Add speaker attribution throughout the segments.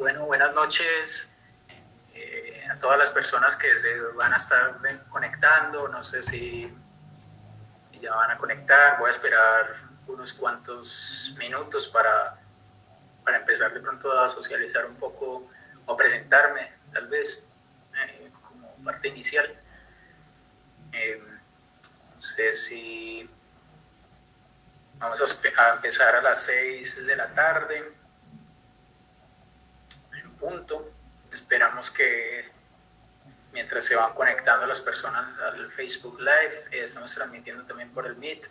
Speaker 1: Bueno, buenas noches a todas las personas que se van a estar conectando. No sé si ya van a conectar. Voy a esperar unos cuantos minutos para empezar de pronto a socializar un poco o presentarme, tal vez, como parte inicial. No sé si vamos a empezar a las 6 de la tarde, en punto. Esperamos que mientras se van conectando las personas al Facebook Live, estamos transmitiendo también por el Meet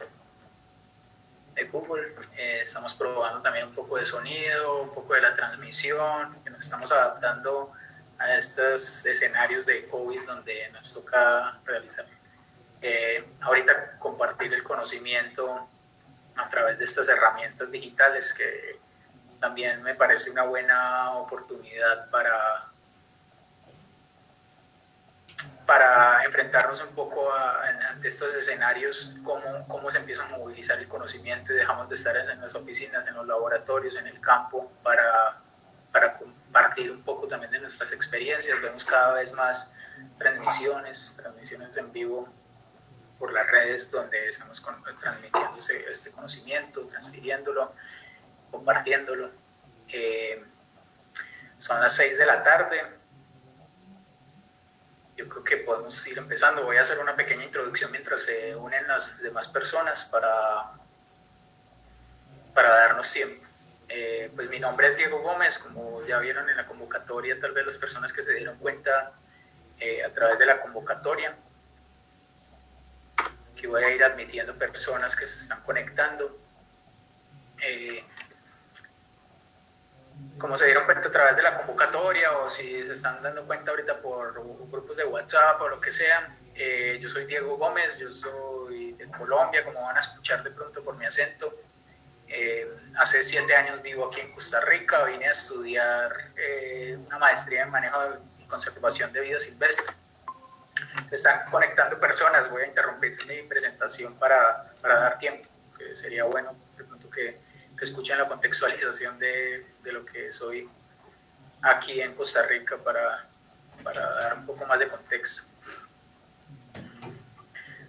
Speaker 1: de Google. Estamos probando también un poco de sonido, un poco de la transmisión, que nos estamos adaptando a estos escenarios de COVID donde nos toca realizar. Ahorita compartir el conocimiento a través de estas herramientas digitales, que también me parece una buena oportunidad para enfrentarnos un poco ante estos escenarios, cómo se empieza a movilizar el conocimiento y dejamos de estar en las oficinas, en los laboratorios, en el campo, para compartir un poco también de nuestras experiencias. Vemos cada vez más transmisiones en vivo por las redes, donde estamos transmitiendo este conocimiento, transfiriéndolo, compartiéndolo. Son las 6 de la tarde. Yo creo que podemos ir empezando. Voy a hacer una pequeña introducción mientras se unen las demás personas para darnos tiempo. Pues mi nombre es Diego Gómez, como ya vieron en la convocatoria, tal vez las personas que se dieron cuenta a través de la convocatoria, que voy a ir admitiendo personas que se están conectando. Como se dieron cuenta a través de la convocatoria, o si se están dando cuenta ahorita por grupos de WhatsApp o lo que sea, yo soy Diego Gómez, yo soy de Colombia, como van a escuchar de pronto por mi acento. Hace 7 años vivo aquí en Costa Rica, vine a estudiar una maestría en manejo y conservación de vida silvestre. Se están conectando personas, voy a interrumpir mi presentación para dar tiempo, que sería bueno de pronto que escuchen la contextualización de lo que soy aquí en Costa Rica para dar un poco más de contexto.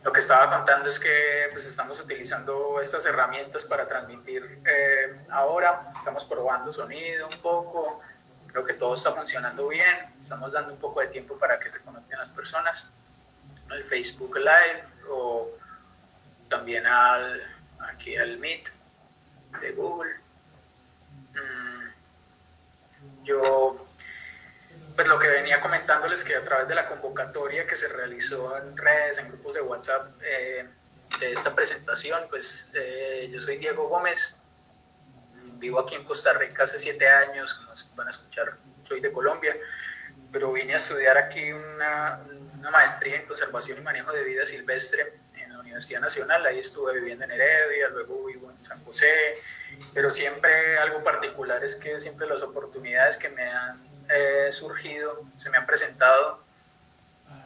Speaker 1: Lo que estaba contando es que pues, estamos utilizando estas herramientas para transmitir ahora. Estamos probando sonido un poco. Creo que todo está funcionando bien. Estamos dando un poco de tiempo para que se conecten las personas al Facebook Live o también aquí al Meet de Google. Yo, pues lo que venía comentándoles, que a través de la convocatoria que se realizó en redes, en grupos de WhatsApp de esta presentación, pues yo soy Diego Gómez, vivo aquí en Costa Rica hace 7 años, como van a escuchar, soy de Colombia, pero vine a estudiar aquí una maestría en conservación y manejo de vida silvestre en la Universidad Nacional. Ahí estuve viviendo en Heredia, luego vivo en San José, pero siempre algo particular es que siempre las oportunidades que me han surgido, se me han presentado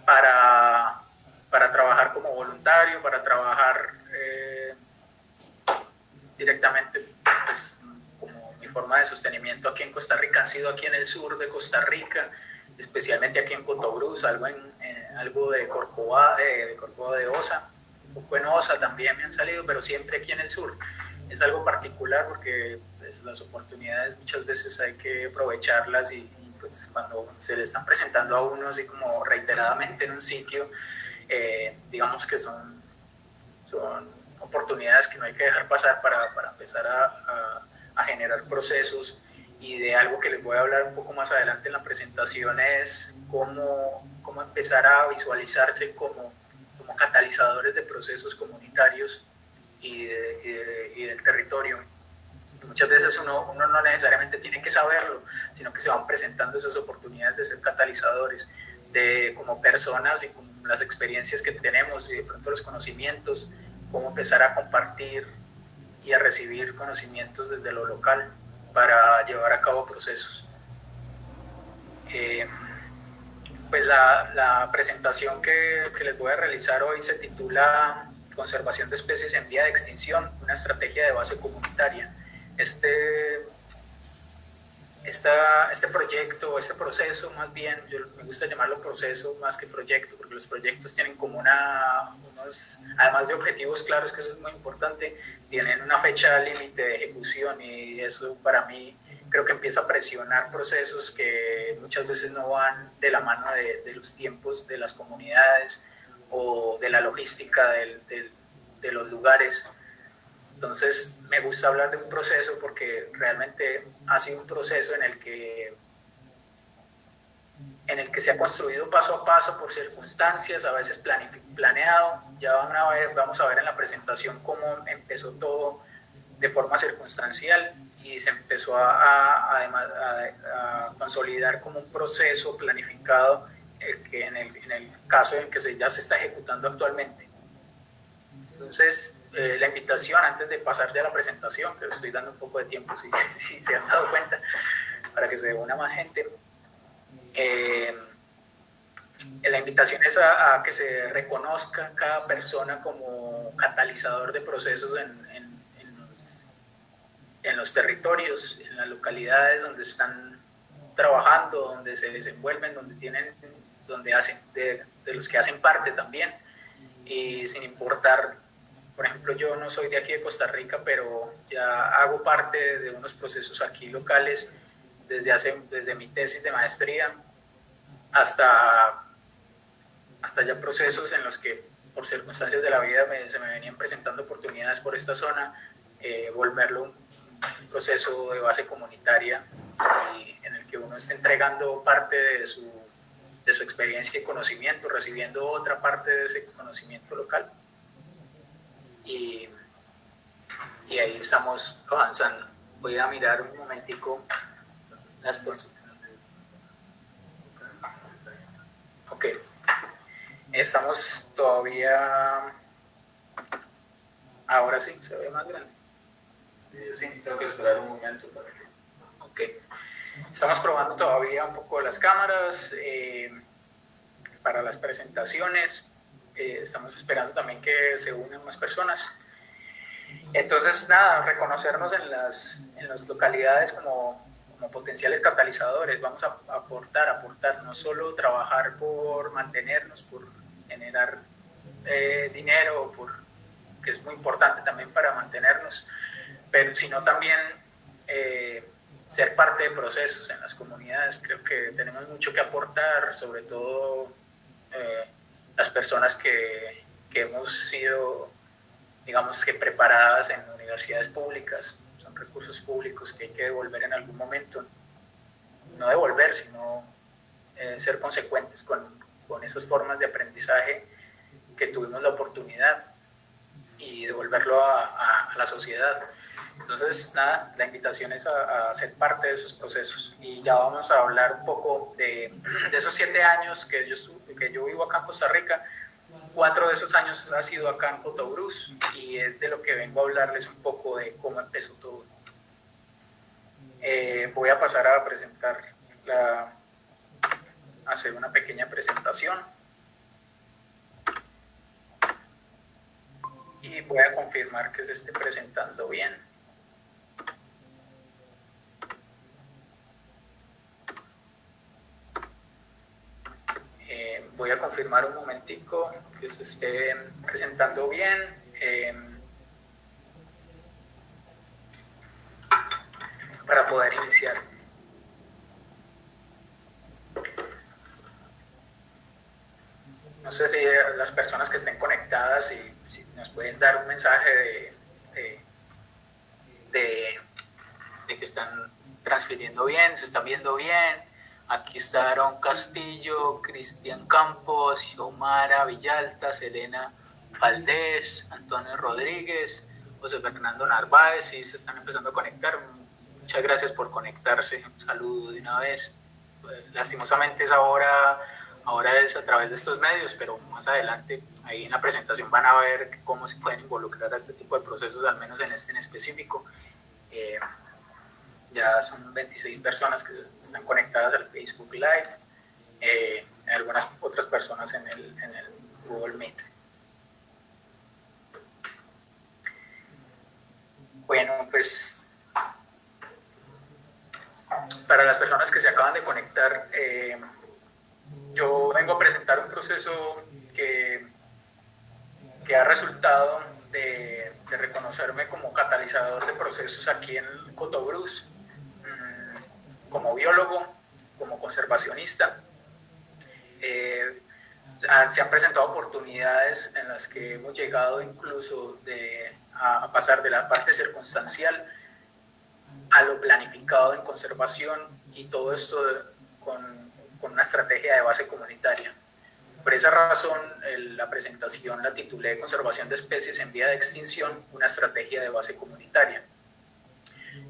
Speaker 1: para trabajar como voluntario, para trabajar directamente, pues, como mi forma de sostenimiento aquí en Costa Rica, han sido aquí en el sur de Costa Rica, especialmente aquí en Cotobruz, algo de Corcovado, de Osa, un poco en Osa también me han salido, pero siempre aquí en el sur. Es algo particular porque pues, las oportunidades muchas veces hay que aprovecharlas y pues cuando se le están presentando a uno así como reiteradamente en un sitio, digamos que son oportunidades que no hay que dejar pasar para empezar a generar procesos. Y de algo que les voy a hablar un poco más adelante en la presentación es cómo empezar a visualizarse como catalizadores de procesos comunitarios y del territorio. Muchas veces uno no necesariamente tiene que saberlo, sino que se van presentando esas oportunidades de ser catalizadores, como personas y con las experiencias que tenemos y de pronto los conocimientos, cómo empezar a compartir y a recibir conocimientos desde lo local para llevar a cabo procesos. Pues la presentación que les voy a realizar hoy se titula Conservación de especies en vía de extinción, una estrategia de base comunitaria. Este este proyecto, este proceso más bien, yo me gusta llamarlo proceso más que proyecto, porque los proyectos tienen como además de objetivos claros, que eso es muy importante, tienen una fecha límite de ejecución y eso para mí creo que empieza a presionar procesos que muchas veces no van de la mano de los tiempos de las comunidades o de la logística de los lugares. Entonces me gusta hablar de un proceso porque realmente ha sido un proceso en el que se ha construido paso a paso por circunstancias, a veces planeado. Ya vamos a ver en la presentación cómo empezó todo de forma circunstancial y se empezó además a consolidar como un proceso planificado que en el caso en que ya se está ejecutando actualmente. Entonces, la invitación, antes de pasar ya a la presentación, que estoy dando un poco de tiempo, si se han dado cuenta, para que se una más gente, la invitación es a que se reconozca cada persona como catalizador de procesos en los territorios, en las localidades donde están trabajando, donde se desenvuelven, donde hacen, de los que hacen parte también, y sin importar. Por ejemplo, yo no soy de aquí de Costa Rica, pero ya hago parte de unos procesos aquí locales desde mi tesis de maestría hasta ya procesos en los que por circunstancias de la vida se me venían presentando oportunidades por esta zona, volverlo un proceso de base comunitaria y en el que uno está entregando parte de su experiencia y conocimiento, recibiendo otra parte de ese conocimiento local. Y ahí estamos avanzando. Voy a mirar un momentico las cosas. Ok. Estamos todavía... Ahora sí, se ve más grande.
Speaker 2: Sí, tengo que esperar un momento para que...
Speaker 1: Ok. Estamos probando todavía un poco las cámaras para las presentaciones. Estamos esperando también que se unan más personas. Entonces, nada, reconocernos en las localidades como potenciales catalizadores. Vamos a aportar, no solo trabajar por mantenernos, por generar dinero, que es muy importante también para mantenernos, pero sino también ser parte de procesos en las comunidades. Creo que tenemos mucho que aportar, sobre todo las personas que hemos sido, digamos que preparadas en universidades públicas. Son recursos públicos que hay que devolver en algún momento. No devolver, sino ser consecuentes con esas formas de aprendizaje que tuvimos la oportunidad y devolverlo a la sociedad. Entonces, nada, la invitación es a ser parte de esos procesos. Y ya vamos a hablar un poco de esos 7 años que yo vivo acá en Costa Rica. 4 de esos años ha sido acá en Cotobruz y es de lo que vengo a hablarles un poco de cómo empezó todo. Voy a pasar a hacer una pequeña presentación y voy a confirmar que se esté presentando bien. Voy a confirmar un momentico que se esté presentando bien. Para poder iniciar. No sé si las personas que estén conectadas si nos pueden dar un mensaje de que están transfiriendo bien, se están viendo bien. Aquí está Aaron Castillo, Cristian Campos, Xiomara Villalta, Selena Valdés, Antonio Rodríguez, José Fernando Narváez, sí se están empezando a conectar. Muchas gracias por conectarse. Un saludo de una vez. Lastimosamente ahora es a través de estos medios, pero más adelante ahí en la presentación van a ver cómo se pueden involucrar a este tipo de procesos, al menos en este en específico. Ya son 26 personas que están conectadas al Facebook Live, algunas otras personas en el Google Meet. Bueno, pues Para las personas que se acaban de conectar, yo vengo a presentar un proceso que ha resultado de reconocerme como catalizador de procesos aquí en Cotobruz, como biólogo, como conservacionista. Se han presentado oportunidades en las que hemos llegado incluso a pasar de la parte circunstancial a lo planificado en conservación, y todo esto con una estrategia de base comunitaria. Por esa razón, la presentación la titulé Conservación de especies en vía de extinción, una estrategia de base comunitaria.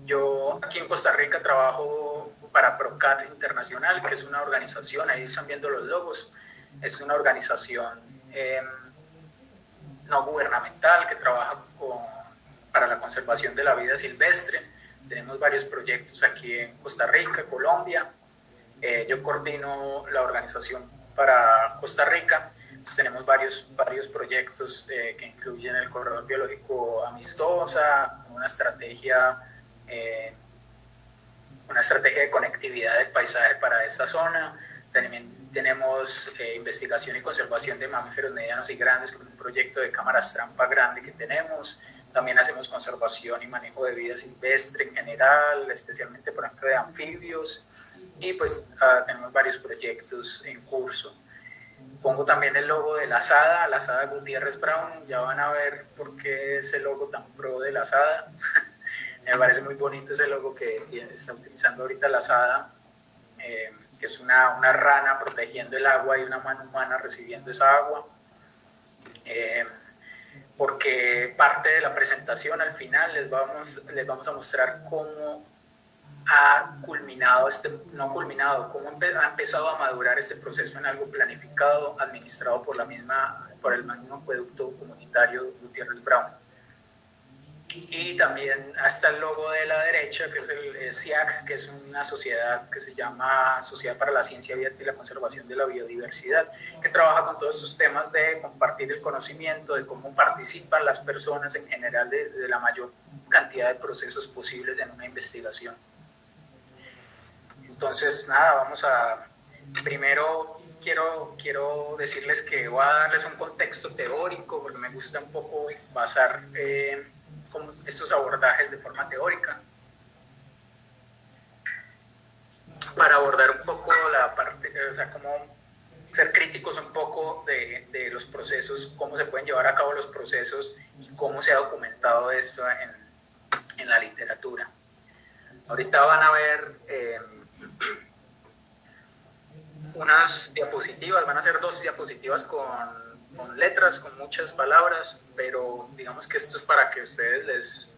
Speaker 1: Yo aquí en Costa Rica trabajo para PROCAT Internacional, que es una organización, ahí están viendo los logos, es una organización no gubernamental que trabaja para la conservación de la vida silvestre. Tenemos varios proyectos aquí en Costa Rica, Colombia. Yo coordino la organización para Costa Rica. Entonces, tenemos varios proyectos que incluyen el corredor biológico Amistosa, una estrategia de conectividad del paisaje para esta zona. También tenemos investigación y conservación de mamíferos medianos y grandes, con un proyecto de cámaras trampa grande que tenemos. También hacemos conservación y manejo de vida silvestre en general, especialmente por ejemplo de anfibios, y pues tenemos varios proyectos en curso. Pongo también el logo de la SADA Gutiérrez Brown. Ya van a ver por qué ese logo tan pro de la SADA. Me parece muy bonito ese logo que está utilizando ahorita la SADA, que es una rana protegiendo el agua y una mano humana recibiendo esa agua. Porque parte de la presentación al final les vamos a mostrar cómo ha culminado, cómo ha empezado a madurar este proceso en algo planificado, administrado por el mismo acueducto comunitario Gutiérrez Brown. Y también hasta el logo de la derecha, que es el SIAC, que es una sociedad que se llama Sociedad para la Ciencia Abierta y la Conservación de la Biodiversidad, que trabaja con todos estos temas de compartir el conocimiento, de cómo participan las personas en general de la mayor cantidad de procesos posibles en una investigación. Entonces, nada, primero quiero decirles que voy a darles un contexto teórico, porque me gusta un poco basar estos abordajes de forma teórica, para abordar un poco la parte, o sea, cómo ser críticos un poco de los procesos, cómo se pueden llevar a cabo los procesos y cómo se ha documentado esto en la literatura. Ahorita van a ver unas diapositivas, van a ser 2 diapositivas con letras, con muchas palabras, pero digamos que esto es para que ustedes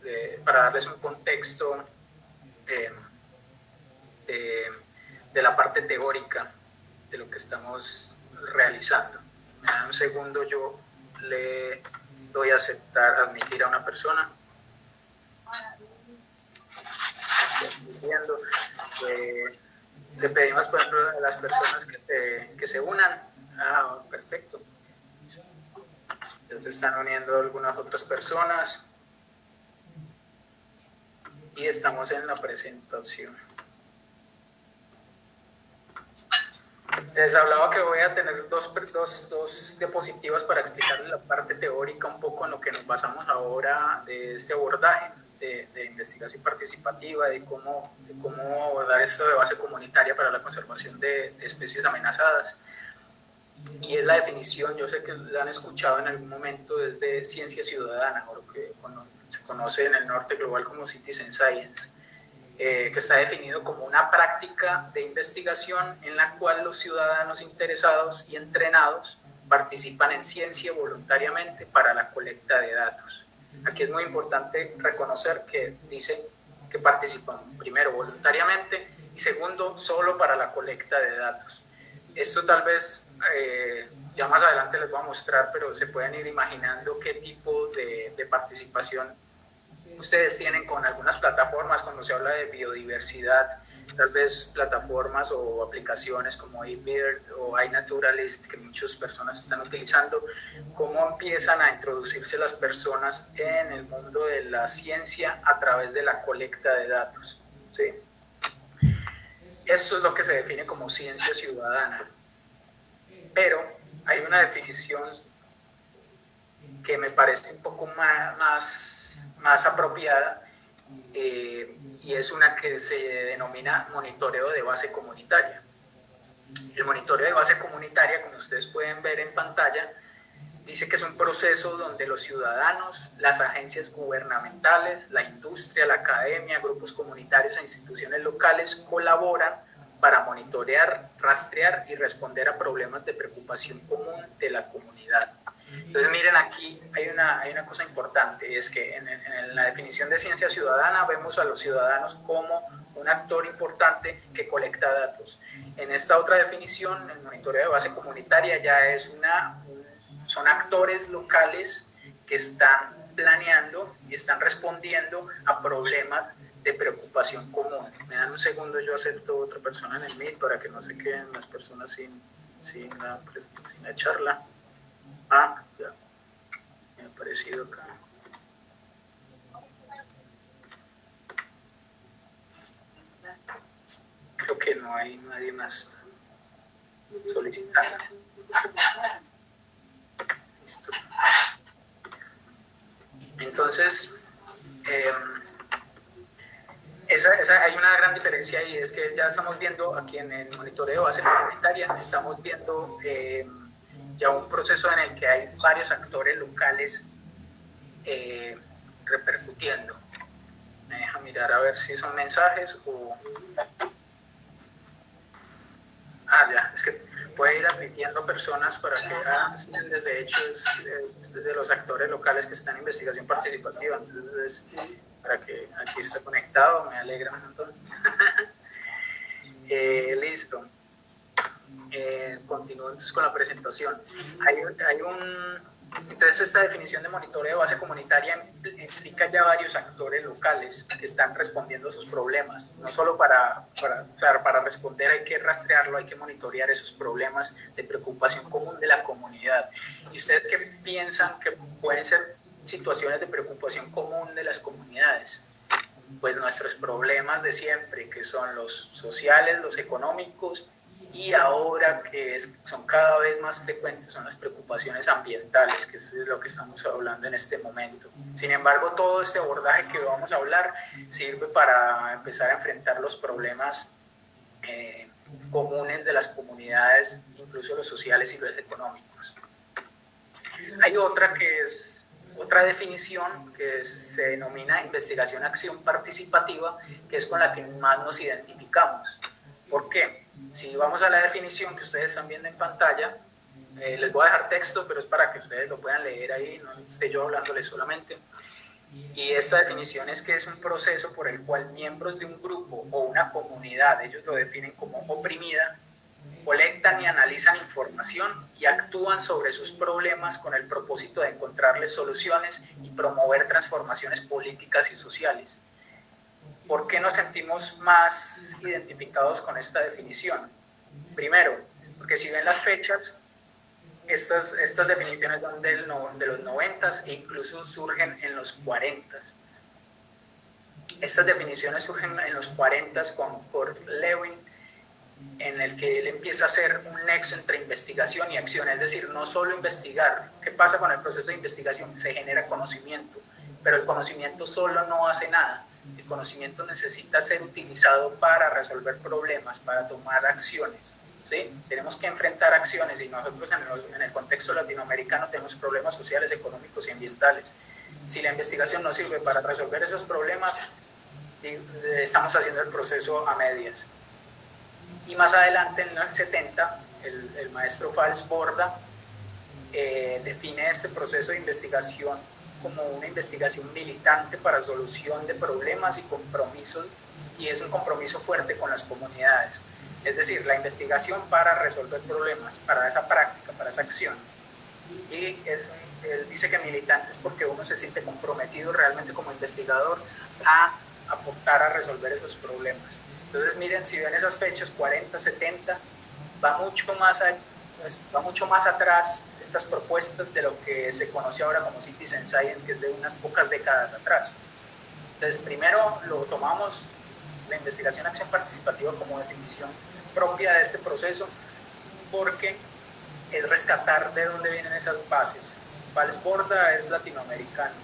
Speaker 1: para darles un contexto de la parte teórica de lo que estamos realizando. Me dan un segundo, yo le doy a admitir a una persona. Le pedimos, por ejemplo, a las personas que se unan. Perfecto. Entonces están uniendo algunas otras personas y estamos en la presentación. Les hablaba que voy a tener dos diapositivas para explicarles la parte teórica, un poco en lo que nos basamos ahora de este abordaje de investigación participativa, de cómo abordar esto de base comunitaria para la conservación de especies amenazadas. Y es la definición, yo sé que la han escuchado en algún momento, es de ciencia ciudadana, o lo que se conoce en el norte global como Citizen Science, que está definido como una práctica de investigación en la cual los ciudadanos interesados y entrenados participan en ciencia voluntariamente para la colecta de datos. Aquí es muy importante reconocer que dice que participan primero voluntariamente y segundo solo para la colecta de datos. Esto tal vez ya más adelante les voy a mostrar, pero se pueden ir imaginando qué tipo de participación ustedes tienen con algunas plataformas cuando se habla de biodiversidad, tal vez plataformas o aplicaciones como eBird o iNaturalist que muchas personas están utilizando, cómo empiezan a introducirse las personas en el mundo de la ciencia a través de la colecta de datos, ¿sí? Eso es lo que se define como ciencia ciudadana. Pero hay una definición que me parece un poco más apropiada, y es una que se denomina monitoreo de base comunitaria. El monitoreo de base comunitaria, como ustedes pueden ver en pantalla, dice que es un proceso donde los ciudadanos, las agencias gubernamentales, la industria, la academia, grupos comunitarios e instituciones locales colaboran para monitorear, rastrear y responder a problemas de preocupación común de la comunidad. Entonces miren, aquí hay una cosa importante, es que en la definición de ciencia ciudadana vemos a los ciudadanos como un actor importante que colecta datos. En esta otra definición, el monitoreo de base comunitaria ya es son actores locales que están planeando y están respondiendo a problemas de preocupación común. Me dan un segundo, yo acepto otra persona en el Meet para que no se queden las personas sin la charla. Ah, ya, me ha aparecido acá. Creo que no hay nadie más solicitando. Listo. Entonces, hay una gran diferencia, y es que ya estamos viendo aquí en el monitoreo de base comunitaria, estamos viendo ya un proceso en el que hay varios actores locales repercutiendo. Me deja mirar a ver si son mensajes o... Ah, ya, es que puede ir admitiendo personas para que desde hecho es de los actores locales que están en investigación participativa, entonces para que aquí esté conectado, me alegra un montón. Listo. Continúo entonces con la presentación. Entonces esta definición de monitoreo de base comunitaria implica ya varios actores locales que están respondiendo a sus problemas. No solo para responder hay que rastrearlo, hay que monitorear esos problemas de preocupación común de la comunidad. ¿Y ustedes qué piensan que pueden ser situaciones de preocupación común de las comunidades? Pues nuestros problemas de siempre, que son los sociales, los económicos, y ahora que son cada vez más frecuentes son las preocupaciones ambientales, que es de lo que estamos hablando en este momento. Sin embargo, todo este abordaje que vamos a hablar sirve para empezar a enfrentar los problemas comunes de las comunidades, incluso los sociales y los económicos. Hay otra definición que se denomina investigación-acción participativa, que es con la que más nos identificamos. ¿Por qué? Si vamos a la definición que ustedes están viendo en pantalla, les voy a dejar texto, pero es para que ustedes lo puedan leer ahí, no esté yo hablándoles solamente. Y esta definición es que es un proceso por el cual miembros de un grupo o una comunidad, ellos lo definen como oprimida, colectan y analizan información y actúan sobre sus problemas con el propósito de encontrarles soluciones y promover transformaciones políticas y sociales. ¿Por qué nos sentimos más identificados con esta definición? Primero, porque si ven las fechas, estas definiciones son de los 90 e incluso surgen en los 40. Estas definiciones surgen en los 40 con Kurt Lewin, en el que él empieza a hacer un nexo entre investigación y acción, es decir, no solo investigar. ¿Qué pasa con el proceso de investigación? Se genera conocimiento, pero el conocimiento solo no hace nada. El conocimiento necesita ser utilizado para resolver problemas, para tomar acciones, ¿sí? Tenemos que enfrentar acciones, y nosotros en el contexto latinoamericano tenemos problemas sociales, económicos y ambientales. Si la investigación no sirve para resolver esos problemas, estamos haciendo el proceso a medias. Y más adelante, en los 70, el maestro Fals Borda define este proceso de investigación como una investigación militante para solución de problemas y compromisos, y es un compromiso fuerte con las comunidades. Es decir, la investigación para resolver problemas, para esa práctica, para esa acción. Y él dice que militante es porque uno se siente comprometido realmente como investigador a aportar a resolver esos problemas. Entonces miren, si ven esas fechas, 40, 70, va mucho más atrás estas propuestas de lo que se conoce ahora como Citizen Science, que es de unas pocas décadas atrás. Entonces primero lo tomamos la investigación acción participativa como definición propia de este proceso, porque es rescatar de dónde vienen esas bases. Valls Borda es latinoamericano,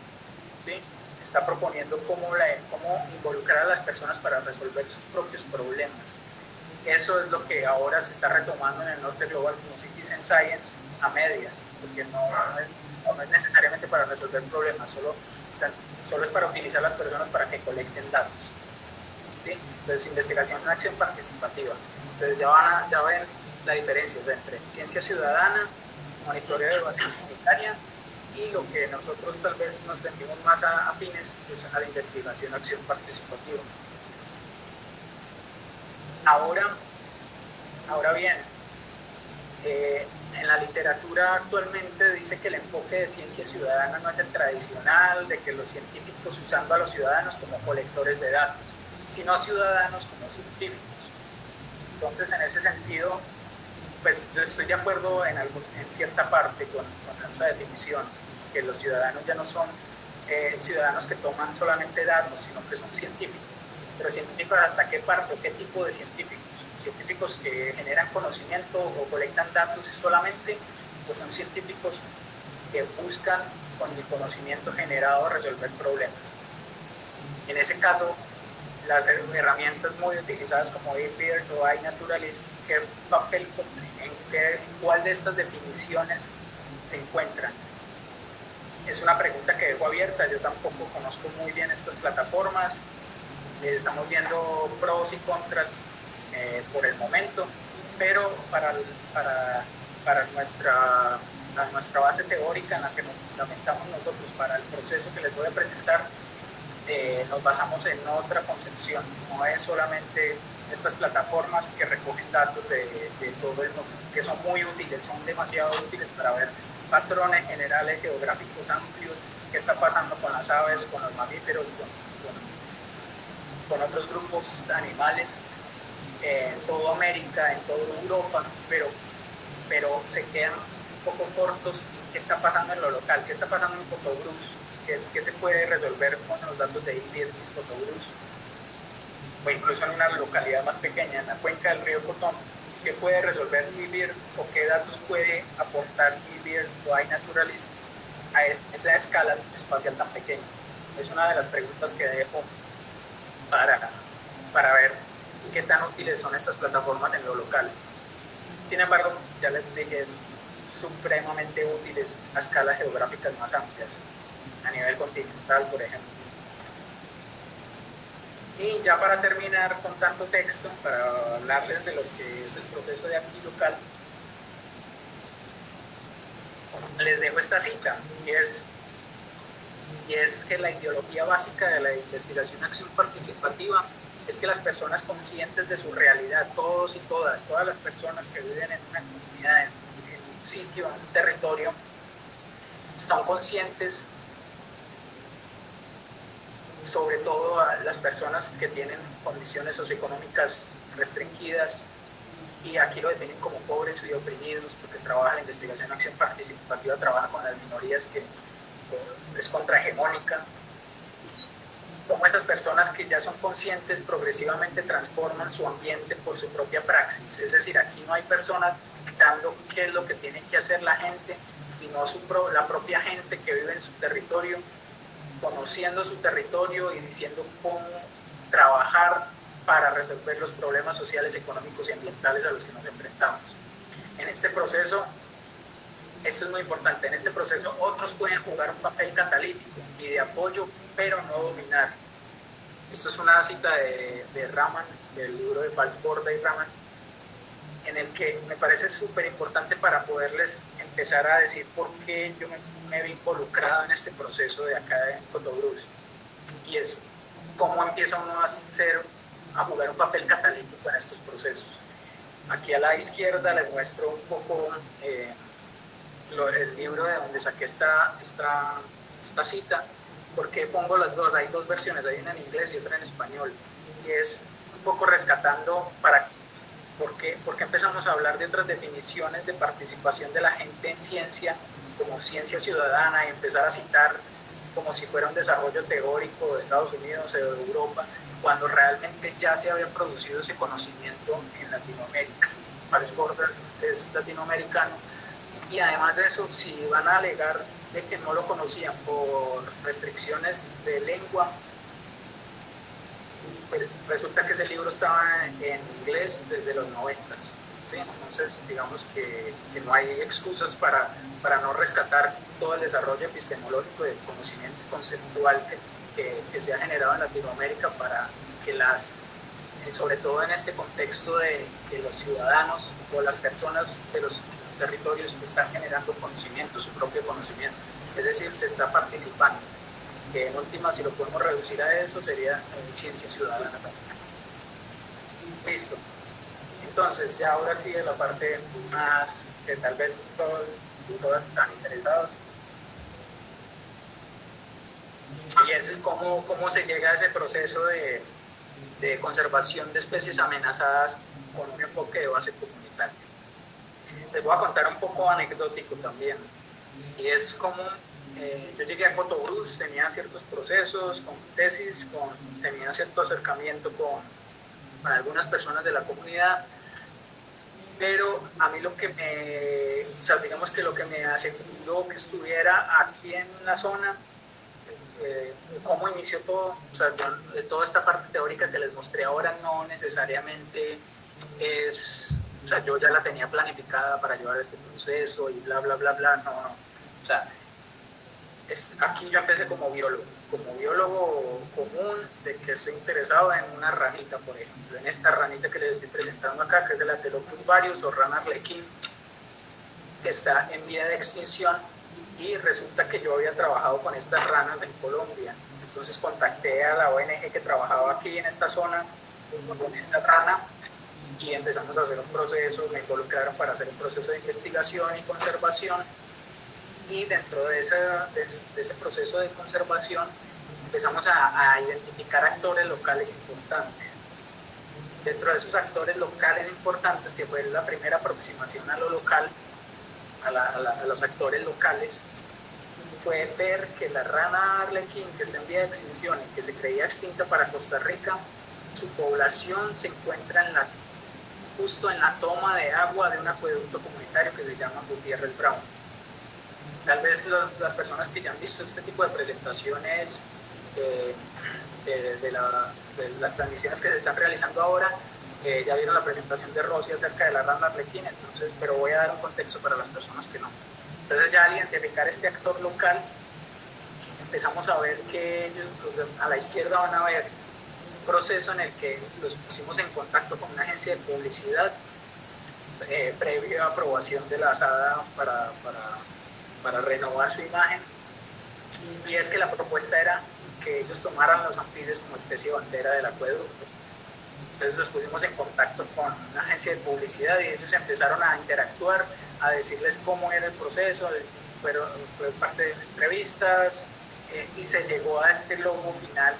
Speaker 1: ¿sí? Está proponiendo cómo involucrar a las personas para resolver sus propios problemas. Eso es lo que ahora se está retomando en el Norte Global como Citizen Science a medias, porque no es necesariamente para resolver problemas, solo es para utilizar a las personas para que colecten datos, ¿sí? Entonces, investigación en acción participativa. Entonces, ya ven la diferencia entre ciencia ciudadana, monitoreo de evaluación comunitaria, y lo que nosotros tal vez nos sentimos más afines es a la investigación acción participativa. Ahora bien, en la literatura actualmente dice que el enfoque de ciencia ciudadana no es el tradicional, de que los científicos usando a los ciudadanos como colectores de datos, sino a ciudadanos como científicos. Entonces, en ese sentido, pues yo estoy de acuerdo en cierta parte con esa definición, que los ciudadanos ya no son ciudadanos que toman solamente datos, sino que son científicos. Pero científicos, ¿hasta qué parte o qué tipo de científicos? ¿Científicos que generan conocimiento o colectan datos solamente, o son científicos que buscan con el conocimiento generado resolver problemas? En ese caso, las herramientas muy utilizadas como eBeard o iNaturalist, ¿qué papel cumplen? ¿En cuál de estas definiciones se encuentran? Es una pregunta que dejo abierta. Yo tampoco conozco muy bien estas plataformas. Estamos viendo pros y contras por el momento, pero para nuestra base teórica en la que nos fundamentamos nosotros para el proceso que les voy a presentar, nos basamos en otra concepción. No es solamente estas plataformas que recogen datos de todo el mundo, que son muy útiles, son demasiado útiles para ver patrones generales geográficos amplios, qué está pasando con las aves, con los mamíferos, con otros grupos animales en toda América, en toda Europa, pero se quedan un poco cortos. ¿Qué está pasando en lo local? ¿Qué está pasando en Cotobruz? ¿Qué se puede resolver con los datos de eBeard en Cotobruz? O incluso en una localidad más pequeña, en la cuenca del río Cotón. ¿Qué puede resolver eBeard o qué datos puede aportar eBeard o iNaturalist a esta escala espacial tan pequeña? Es una de las preguntas que dejo para ver qué tan útiles son estas plataformas en lo local. Sin embargo, ya les dije, es supremamente útiles a escalas geográficas más amplias, a nivel continental, por ejemplo. Y ya para terminar con tanto texto, para hablarles de lo que es el proceso de aquí local, les dejo esta cita, y es que la ideología básica de la investigación acción participativa es que las personas conscientes de su realidad, todos y todas las personas que viven en una comunidad, en un sitio, en un territorio, son conscientes, sobre todo a las personas que tienen condiciones socioeconómicas restringidas, y aquí lo definen como pobres y oprimidos, porque trabaja la investigación acción participativa, trabaja con las minorías, que es contrahegemónica. Como esas personas que ya son conscientes progresivamente transforman su ambiente por su propia praxis. Es decir, aquí no hay personas dictando qué es lo que tiene que hacer la gente, sino la propia gente que vive en su territorio, conociendo su territorio y diciendo cómo trabajar para resolver los problemas sociales, económicos y ambientales a los que nos enfrentamos. En este proceso, esto es muy importante, en este proceso otros pueden jugar un papel catalítico y de apoyo, pero no dominar. Esto es una cita de Raman, del libro de Valls Borda y Raman, en el que me parece súper importante para poderles empezar a decir por qué yo me vi involucrado en este proceso de acá en Cotobruz. Y es cómo empieza uno a jugar un papel catalítico en estos procesos. Aquí a la izquierda les muestro un poco el libro de donde saqué esta cita. ¿Por qué pongo las dos? Hay dos versiones, hay una en inglés y otra en español. Y es un poco rescatando ¿por qué empezamos a hablar de otras definiciones de participación de la gente en ciencia, como ciencia ciudadana, y empezar a citar como si fuera un desarrollo teórico de Estados Unidos o de Europa, cuando realmente ya se había producido ese conocimiento en Latinoamérica. Paris Borders es latinoamericano, y además de eso, si van a alegar de que no lo conocían por restricciones de lengua, pues resulta que ese libro estaba en inglés desde los 90. ¿Sí? Entonces, digamos que no hay excusas para no rescatar todo el desarrollo epistemológico del conocimiento conceptual que se ha generado en Latinoamérica para que sobre todo en este contexto de que los ciudadanos o las personas de los territorios están generando conocimiento, su propio conocimiento. Es decir, se está participando. Que en última, si lo podemos reducir a eso, sería ciencia ciudadana también. Listo. Entonces, ya ahora sí de la parte más que tal vez todas están interesados. Y es cómo se llega a ese proceso de conservación de especies amenazadas con un enfoque de base comunitaria. Les voy a contar un poco anecdótico también. Y es como yo llegué a Cotobruz, tenía ciertos procesos con tesis, tenía cierto acercamiento con algunas personas de la comunidad, pero a mí digamos que lo que me aseguró que estuviera aquí en la zona, cómo inició todo, o sea, toda esta parte teórica que les mostré ahora no necesariamente o sea, yo ya la tenía planificada para llevar este proceso y bla, bla, bla, bla, no, o sea, aquí yo empecé como biólogo común, de que estoy interesado en una ranita, por ejemplo, en esta ranita que les estoy presentando acá, que es el Atelocus varius o rana arlequín, que está en vía de extinción, y resulta que yo había trabajado con estas ranas en Colombia. Entonces contacté a la ONG que trabajaba aquí en esta zona con esta rana y empezamos a hacer un proceso, me involucraron para hacer un proceso de investigación y conservación, y dentro de ese proceso de conservación empezamos a identificar actores locales importantes. Dentro de esos actores locales importantes, que fue la primera aproximación a lo local, a los actores locales, fue ver que la rana arlequín, que está en vía de extinción y que se creía extinta para Costa Rica, su población se encuentra justo en la toma de agua de un acueducto comunitario que se llama Gutiérrez Brown. Tal vez las personas que ya han visto este tipo de presentaciones de las transmisiones que se están realizando ahora, ya vieron la presentación de Rosy acerca de la rana arlequín, entonces, pero voy a dar un contexto para las personas que no. Entonces, ya al identificar este actor local, empezamos a ver que ellos, a la izquierda van a ver un proceso en el que los pusimos en contacto con una agencia de publicidad previa aprobación de la SADA para renovar su imagen, y es que la propuesta era que ellos tomaran los anfibios como especie bandera del acueducto. Entonces los pusimos en contacto con una agencia de publicidad y ellos empezaron a interactuar, a decirles cómo era el proceso, fue parte de entrevistas, y se llegó a este logo final,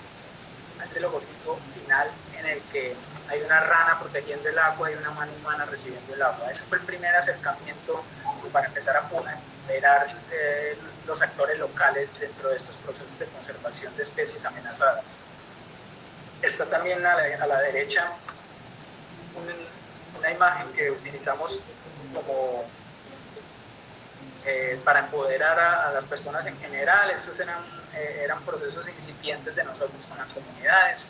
Speaker 1: a este logotipo final en el que hay una rana protegiendo el agua y una mano humana recibiendo el agua. Ese fue el primer acercamiento para empezar a ponderar los actores locales dentro de estos procesos de conservación de especies amenazadas. Está también a la derecha una imagen que utilizamos como para empoderar a las personas en general. Estos eran procesos incipientes de nosotros con las comunidades,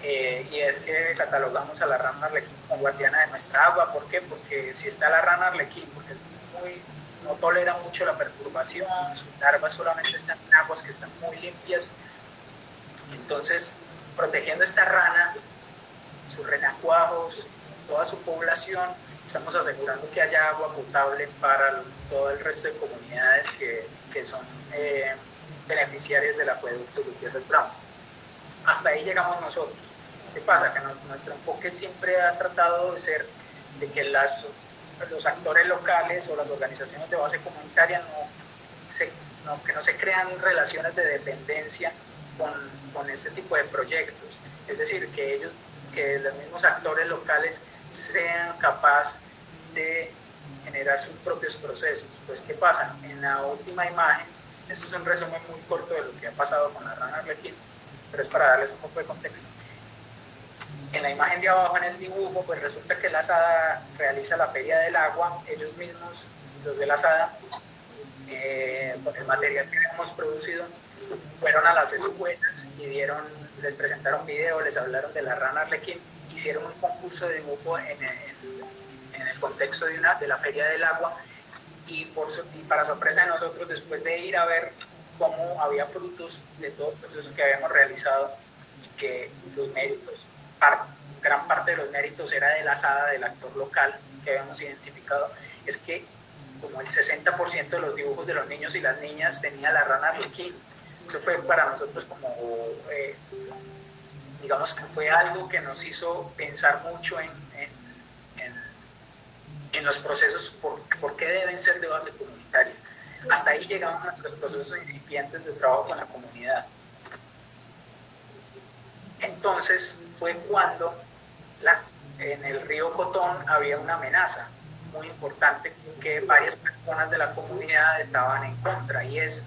Speaker 1: y es que catalogamos a la rana arlequín como guardiana de nuestra agua. ¿Por qué? Porque si está la rana arlequín, porque no tolera mucho la perturbación, sus larvas solamente están en aguas que están muy limpias, entonces protegiendo esta rana, sus renacuajos, toda su población, estamos asegurando que haya agua potable para todo el resto de comunidades que son beneficiarias del acueducto Gutiérrez Brown. Hasta ahí llegamos nosotros. ¿Qué pasa? Que nuestro enfoque siempre ha tratado de ser de que los actores locales o las organizaciones de base comunitaria que no se crean relaciones de dependencia con este tipo de proyectos. Es decir, que los mismos actores locales sean capaces de generar sus propios procesos. Pues, ¿qué pasa? En la última imagen, esto es un resumen muy corto de lo que ha pasado con la rana arlequín, pero es para darles un poco de contexto. En la imagen de abajo, en el dibujo, pues resulta que la ASADA realiza la Feria del Agua, ellos mismos, los de la ASADA, con el material que hemos producido, fueron a las escuelas y les presentaron video, les hablaron de la rana arlequín, hicieron un concurso de dibujo en el contexto de la Feria del Agua, y para sorpresa de nosotros, después de ir a ver cómo había frutos de todo el proceso que habíamos realizado, y que los méritos, gran parte de los méritos era de la ASADA, del actor local que habíamos identificado, es que como el 60% de los dibujos de los niños y las niñas tenía la rana arlequín. Eso fue para nosotros como, digamos que fue algo que nos hizo pensar mucho en los procesos, por qué deben ser de base comunitaria. Hasta ahí llegamos nuestros procesos incipientes de trabajo con la comunidad. Entonces fue cuando en el río Cotón había una amenaza muy importante que varias personas de la comunidad estaban en contra, y es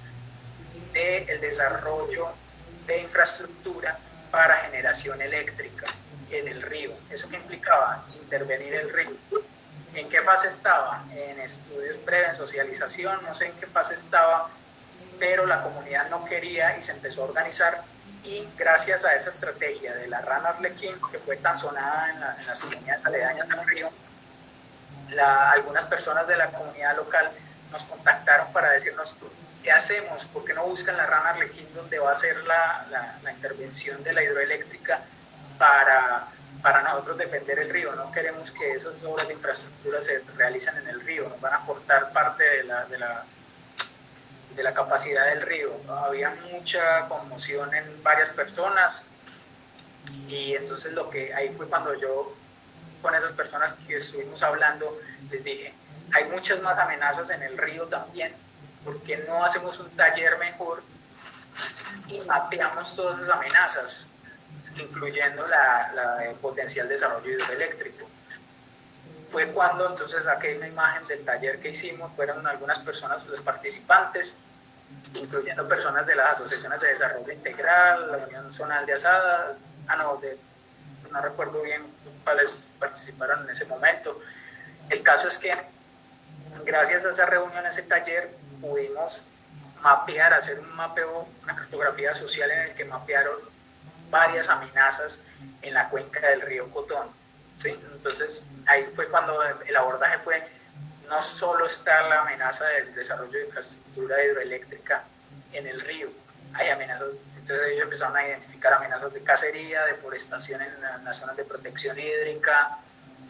Speaker 1: del desarrollo de infraestructura para generación eléctrica en el río. ¿Eso qué implicaba? Intervenir el río. ¿En qué fase estaba? En estudios previos, en socialización, no sé en qué fase estaba, pero la comunidad no quería y se empezó a organizar, y gracias a esa estrategia de la rana arlequín, que fue tan sonada en las comunidades aledañas al río, algunas personas de la comunidad local nos contactaron para decirnos: ¿qué hacemos? ¿Por qué no buscan la rana arlequín donde va a ser la intervención de la hidroeléctrica para nosotros defender el río? No queremos que esas obras de infraestructura se realicen en el río, nos van a cortar parte de la capacidad del río. Había mucha conmoción en varias personas, y entonces ahí fue cuando yo, con esas personas que estuvimos hablando, les dije: hay muchas más amenazas en el río también, ¿por qué no hacemos un taller mejor y mapeamos todas esas amenazas, incluyendo el potencial desarrollo hidroeléctrico? Fue cuando entonces saqué una imagen del taller que hicimos, fueron algunas personas los participantes, incluyendo personas de las asociaciones de desarrollo integral, la Unión Zonal de Asadas, no recuerdo bien cuáles participaron en ese momento. El caso es que gracias a esa reunión, a ese taller, pudimos mapear, hacer un mapeo, una cartografía social en el que mapearon varias amenazas en la cuenca del río Cotón, ¿sí? Entonces ahí fue cuando el abordaje fue: no solo está la amenaza del desarrollo de infraestructura hidroeléctrica en el río, hay amenazas. Entonces ellos empezaron a identificar amenazas de cacería, deforestación en las zonas de protección hídrica,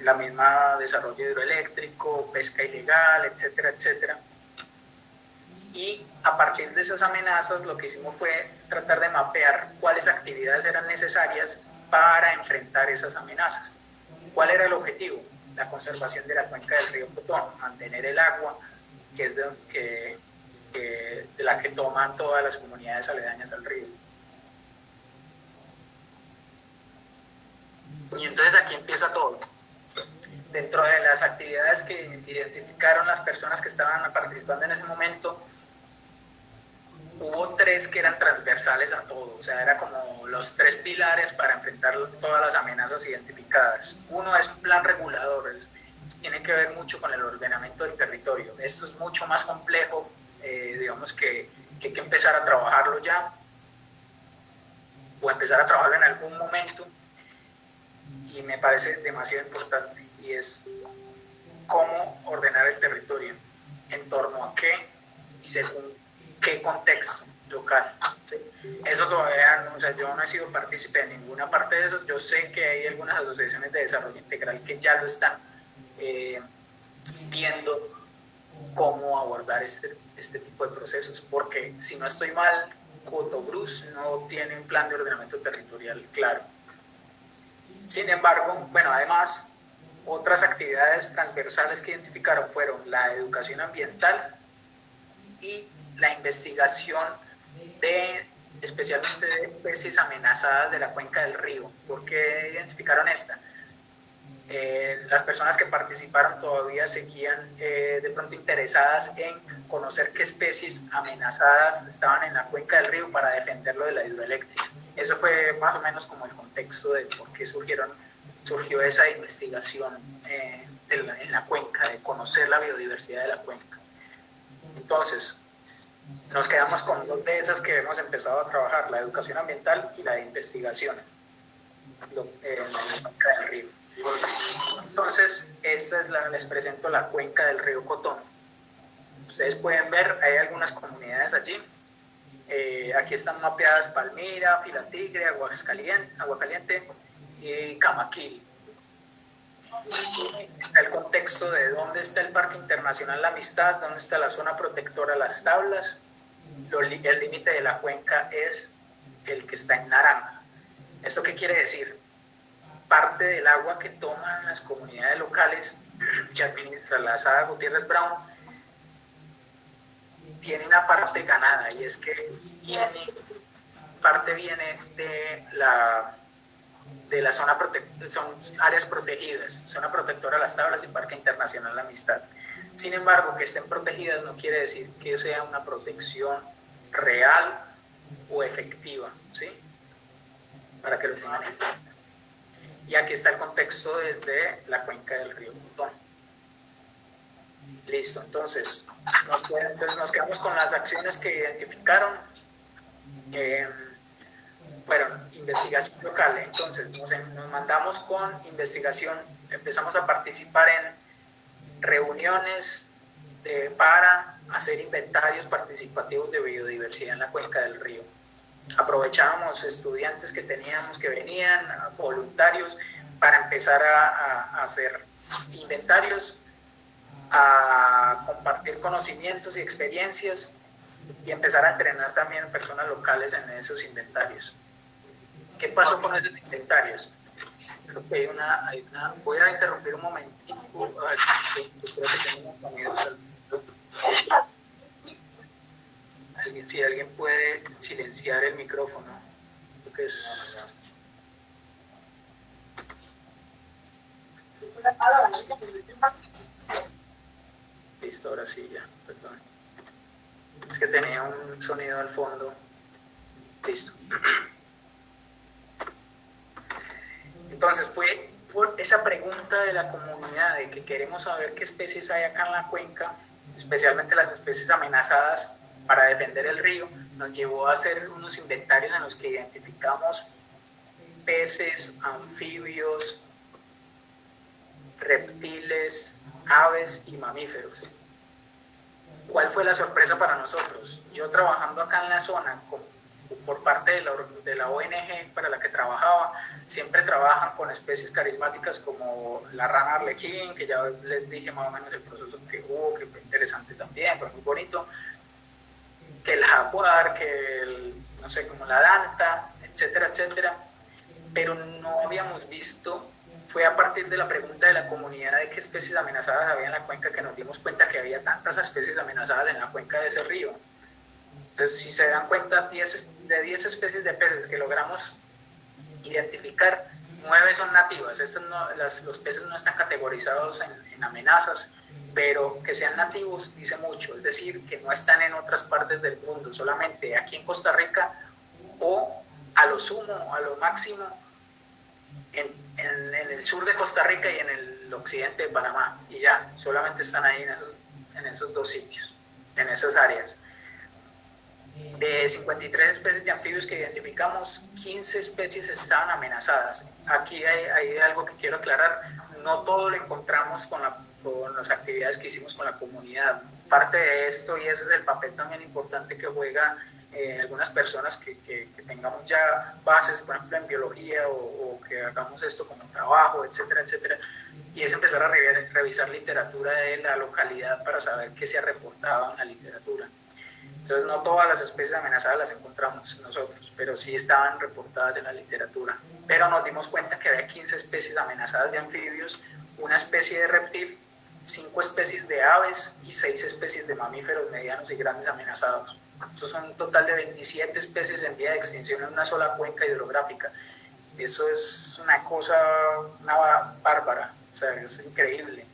Speaker 1: la misma desarrollo hidroeléctrico, pesca ilegal, etcétera, etcétera. Y a partir de esas amenazas, lo que hicimos fue tratar de mapear cuáles actividades eran necesarias para enfrentar esas amenazas. ¿Cuál era el objetivo? La conservación de la cuenca del río Cotón, mantener el agua, que es de la que toman todas las comunidades aledañas al río. Y entonces aquí empieza todo. Dentro de las actividades que identificaron las personas que estaban participando en ese momento, hubo 3 que eran transversales a todo, o sea, era como los 3 pilares para enfrentar todas las amenazas identificadas. Uno es un plan regulador, tiene que ver mucho con el ordenamiento del territorio. Esto es mucho más complejo, digamos que hay que empezar a trabajarlo ya, o empezar a trabajarlo en algún momento, y me parece demasiado importante, y es cómo ordenar el territorio, en torno a qué y según qué contexto local, ¿sí? Eso todavía, o sea, yo no he sido partícipe de ninguna parte de eso. Yo sé que hay algunas asociaciones de desarrollo integral que ya lo están viendo cómo abordar este tipo de procesos, porque si no estoy mal, Cotobruz no tiene un plan de ordenamiento territorial claro. Sin embargo, bueno, además, otras actividades transversales que identificaron fueron la educación ambiental y la investigación especialmente de especies amenazadas de la cuenca del río. ¿Por qué identificaron esta? Las personas que participaron todavía seguían de pronto interesadas en conocer qué especies amenazadas estaban en la cuenca del río para defenderlo de la hidroeléctrica. Eso fue más o menos como el contexto de por qué surgieron surgió esa investigación en la cuenca, de conocer la biodiversidad de la cuenca. Entonces, nos quedamos con dos de esas que hemos empezado a trabajar, la educación ambiental y la de investigación en la cuenca del río. Entonces, les presento la cuenca del río Cotón. Ustedes pueden ver, hay algunas comunidades allí. Aquí están mapeadas Palmira, Filatigre, Agua Caliente y Camaquil. Está el contexto de dónde está el Parque Internacional La Amistad, dónde está la zona protectora Las Tablas. El límite de la cuenca es el que está en naranja. ¿Esto qué quiere decir? Parte del agua que toman las comunidades locales que administra la Sada Gutiérrez Brown tiene una parte ganada, y es que parte viene de la zona protectora, son áreas protegidas, zona protectora Las Tablas y Parque Internacional La Amistad. Sin embargo, que estén protegidas no quiere decir que sea una protección real o efectiva, ¿sí? Para que lo tengan en cuenta. Y aquí está el contexto de la cuenca del río Cotón. Listo, entonces nos quedamos con las acciones que identificaron. Fueron investigación local, entonces nos mandamos con investigación, empezamos a participar en reuniones para hacer inventarios participativos de biodiversidad en la cuenca del río. Aprovechábamos estudiantes que teníamos que venían, voluntarios, para empezar a hacer inventarios, a compartir conocimientos y experiencias y empezar a entrenar también personas locales en esos inventarios. ¿Qué pasó con esos inventarios? Creo que voy a interrumpir un momentito. Si alguien puede silenciar el micrófono, porque es... Listo, ahora sí, ya, perdón. Es que tenía un sonido al fondo. Listo. Entonces fue por esa pregunta de la comunidad de que queremos saber qué especies hay acá en la cuenca, especialmente las especies amenazadas para defender el río, nos llevó a hacer unos inventarios en los que identificamos peces, anfibios, reptiles, aves y mamíferos. ¿Cuál fue la sorpresa para nosotros? Yo trabajando acá en la zona, por parte de la ONG para la que trabajaba, siempre trabajan con especies carismáticas como la rana arlequín, que ya les dije más o menos el proceso que hubo, que fue interesante también, fue muy bonito, que el jaguar, no sé, como la danta, etcétera, etcétera, pero no habíamos visto. Fue a partir de la pregunta de la comunidad de qué especies amenazadas había en la cuenca que nos dimos cuenta que había tantas especies amenazadas en la cuenca de ese río. Entonces, si se dan cuenta, de 10 especies de peces que logramos identificar, 9 son nativas. Los peces no están categorizados en amenazas, pero que sean nativos dice mucho, es decir, que no están en otras partes del mundo, solamente aquí en Costa Rica o a lo sumo, a lo máximo, en el sur de Costa Rica y en el occidente de Panamá, y ya, solamente están ahí en esos dos sitios, en esas áreas. De 53 especies de anfibios que identificamos, 15 especies estaban amenazadas. Aquí hay algo que quiero aclarar, no todo lo encontramos con las actividades que hicimos con la comunidad. Parte de esto, y ese es el papel también importante que juega algunas personas que tengamos ya bases, por ejemplo, en biología o que hagamos esto como trabajo, etcétera, etcétera, y es empezar a revisar literatura de la localidad para saber qué se ha reportado en la literatura. Entonces, no todas las especies amenazadas las encontramos nosotros, pero sí estaban reportadas en la literatura. Pero nos dimos cuenta que había 15 especies amenazadas de anfibios, una especie de reptil, 5 especies de aves y 6 especies de mamíferos medianos y grandes amenazados. Estos son un total de 27 especies en vía de extinción en una sola cuenca hidrográfica. Eso es una cosa, una bárbara, o sea, es increíble.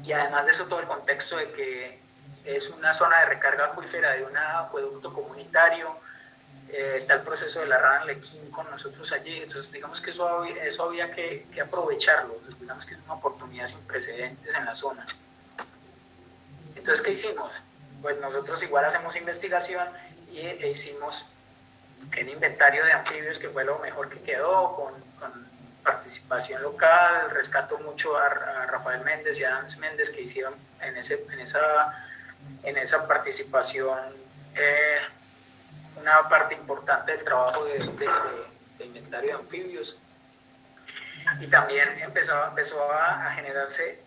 Speaker 1: Y además de eso, todo el contexto de que es una zona de recarga acuífera de un acueducto comunitario, está el proceso de la rana Arlequín con nosotros allí, entonces digamos que eso había que aprovecharlo, digamos que es una oportunidad sin precedentes en la zona. Entonces, ¿qué hicimos? Pues nosotros igual hacemos investigación e hicimos el inventario de anfibios, que fue lo mejor que quedó, con participación local. Rescato mucho a Rafael Méndez y a Adams Méndez, que hicieron en esa participación una parte importante del trabajo de inventario de anfibios. Y también empezó a generarse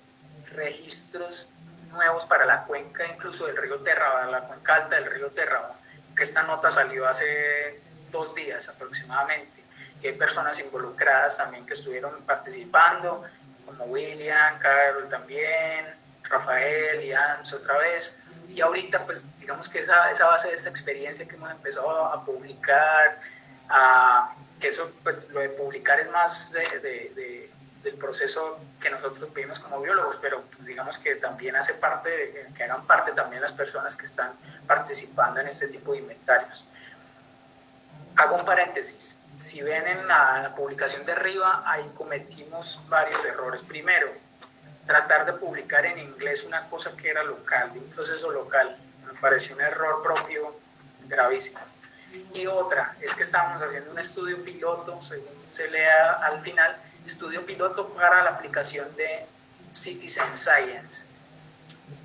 Speaker 1: registros nuevos para la cuenca, incluso del río Terraba, la cuenca alta del río Terraba, que esta nota salió hace 2 días aproximadamente, y hay personas involucradas también que estuvieron participando, como William, Carol también, Rafael y Hans otra vez, y ahorita pues digamos que esa base de esta experiencia que hemos empezado a publicar, que eso pues lo de publicar es más del proceso que nosotros vivimos como biólogos, pero pues, digamos que también hace parte, que hagan parte también las personas que están participando en este tipo de inventarios. Hago un paréntesis. Si ven en la publicación de arriba, ahí cometimos varios errores. Primero, tratar de publicar en inglés una cosa que era local, de un proceso local. Me pareció un error propio gravísimo. Y otra, es que estábamos haciendo un estudio piloto, según se lea al final, estudio piloto para la aplicación de Citizen Science.